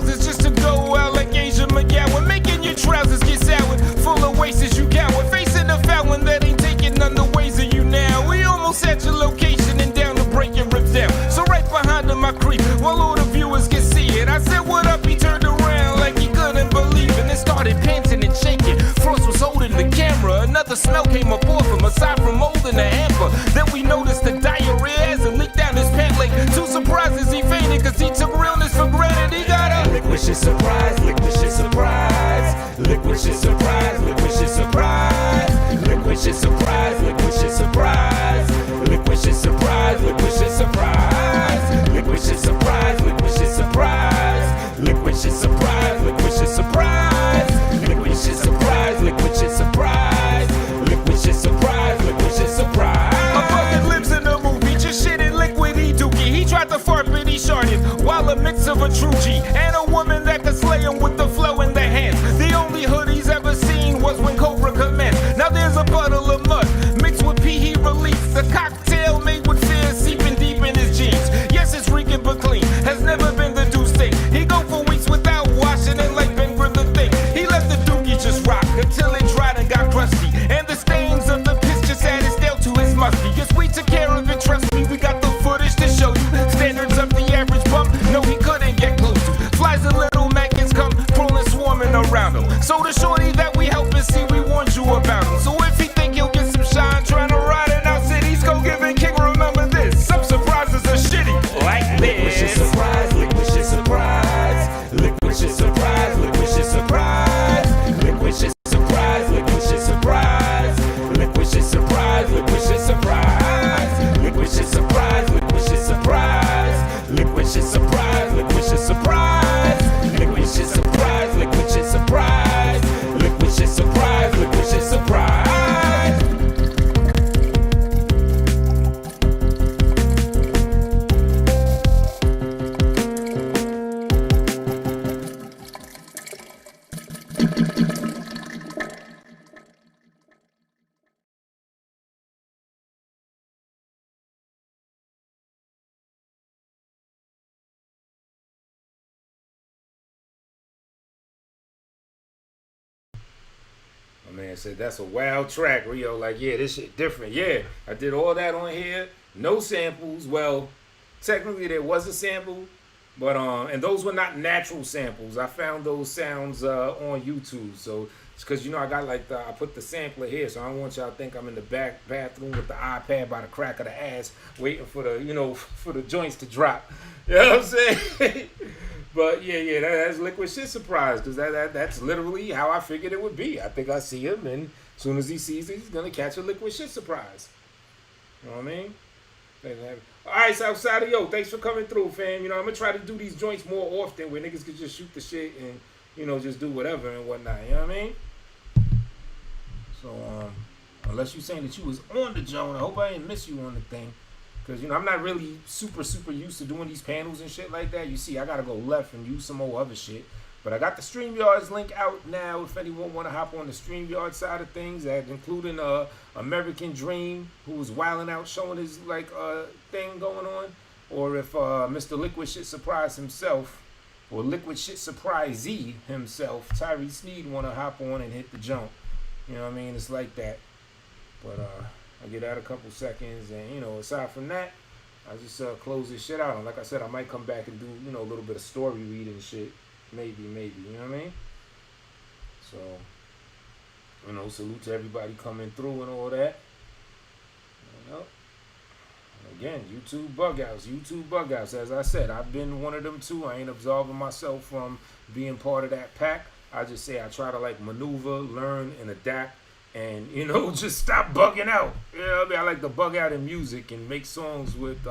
the smell came up off him, aside from mold in the hamper. Then we noticed the diarrhea as it leaked down his pant leg. Two surprises, he fainted cause he took realness for granted. He got a liquid shit surprise, liquid shit surprise, liquid shit surprise, liquid shit surprise, liquid shit surprise, liquid shit surprise, liquid shit surprise, liquid shit surprise, liquid shit surprise, liquid shit surprise, liquid shit surprise, liquid shit surprise, liquid shit surprise, liquid shit surprise, liquid shit surprise, liquid shit surprise. A fucking lives in the movie, just shit in liquidy dookie. He tried to fart but he sharded, while a mix of a true G and a woman that could slay him with the flow in the hands. The only hood he's ever seen was when Cobra commenced. Now there's a puddle of mud mixed with pee he released. A cocktail made with fear seeping deep in his jeans. Yes, it's reeking but clean, has never been the deuce thing. He go for weeks without washing it like Ben Grimm the thing. He let the dookie just rock until it dried and got crusty. And the stains of the piss just added stale to his musty. Yes, we took care of it, trust me, we got the footage to show you. Standards of the average bum, no he couldn't get close to. Flies and little maggots come crawling swarming around him. So the shorty that we help and see, we warned you about him. So if he think he'll get some shine trying to ride in our cities, go give it king, remember this. Some surprises are shitty, like this. Liquid shit surprise, liquid shit surprise, liquid shit surprise, liquid shit surprise, liquid shit surprise, liquid shit surprise, liquid shit surprise, liquid shit surprise, liquid shit surprise, liquid shit surprise, liquid shit surprise, liquid shit surprise, liquid shit surprise, liquid shit surprise, liquid shit surprise, liquid shit surprise. My man said that's a wild track, Rio. Like, yeah, this shit different. Yeah, I did all that on here. No samples. Well, technically there was a sample, but and those were not natural samples. I found those sounds on YouTube. So it's because I got like I put the sampler here, so I don't want y'all to think I'm in the back bathroom with the iPad by the crack of the ass, waiting for the for the joints to drop. You know what I'm saying? But yeah, that's Liquid Shit Surprise, because that's literally how I figured it would be. I think I see him, and as soon as he sees it, he's gonna catch a Liquid Shit Surprise. You know what I mean? All right, Southside, yo, thanks for coming through, fam. I'm gonna try to do these joints more often, where niggas can just shoot the shit and just do whatever and whatnot. You know what I mean? So unless you saying that you was on the joint, I hope I didn't miss you on the thing. Because, I'm not really super used to doing these panels and shit like that. You see, I got to go left and use some more other shit. But I got the StreamYards link out now if anyone want to hop on the StreamYard side of things, including American Dream, who was wilding out, showing his, thing going on. Or if Mr. Liquid Shit Surprise himself, or Liquid Shit Surprisee himself, Tyree Sneed, want to hop on and hit the jump. You know what I mean? It's like that. But, I'll get out a couple seconds, and aside from that, I just close this shit out. And like I said, I might come back and do a little bit of story reading and shit, maybe, you know what I mean? So, salute to everybody coming through and all that. Again, YouTube bug outs. As I said, I've been one of them too. I ain't absolving myself from being part of that pack. I just say I try to maneuver, learn, and adapt. And, just stop bugging out. You know what I mean? I like to bug out in music and make songs with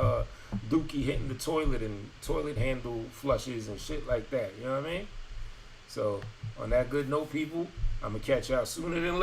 Dookie hitting the toilet and toilet handle flushes and shit like that. You know what I mean? So, on that good note, people, I'm going to catch y'all sooner than later.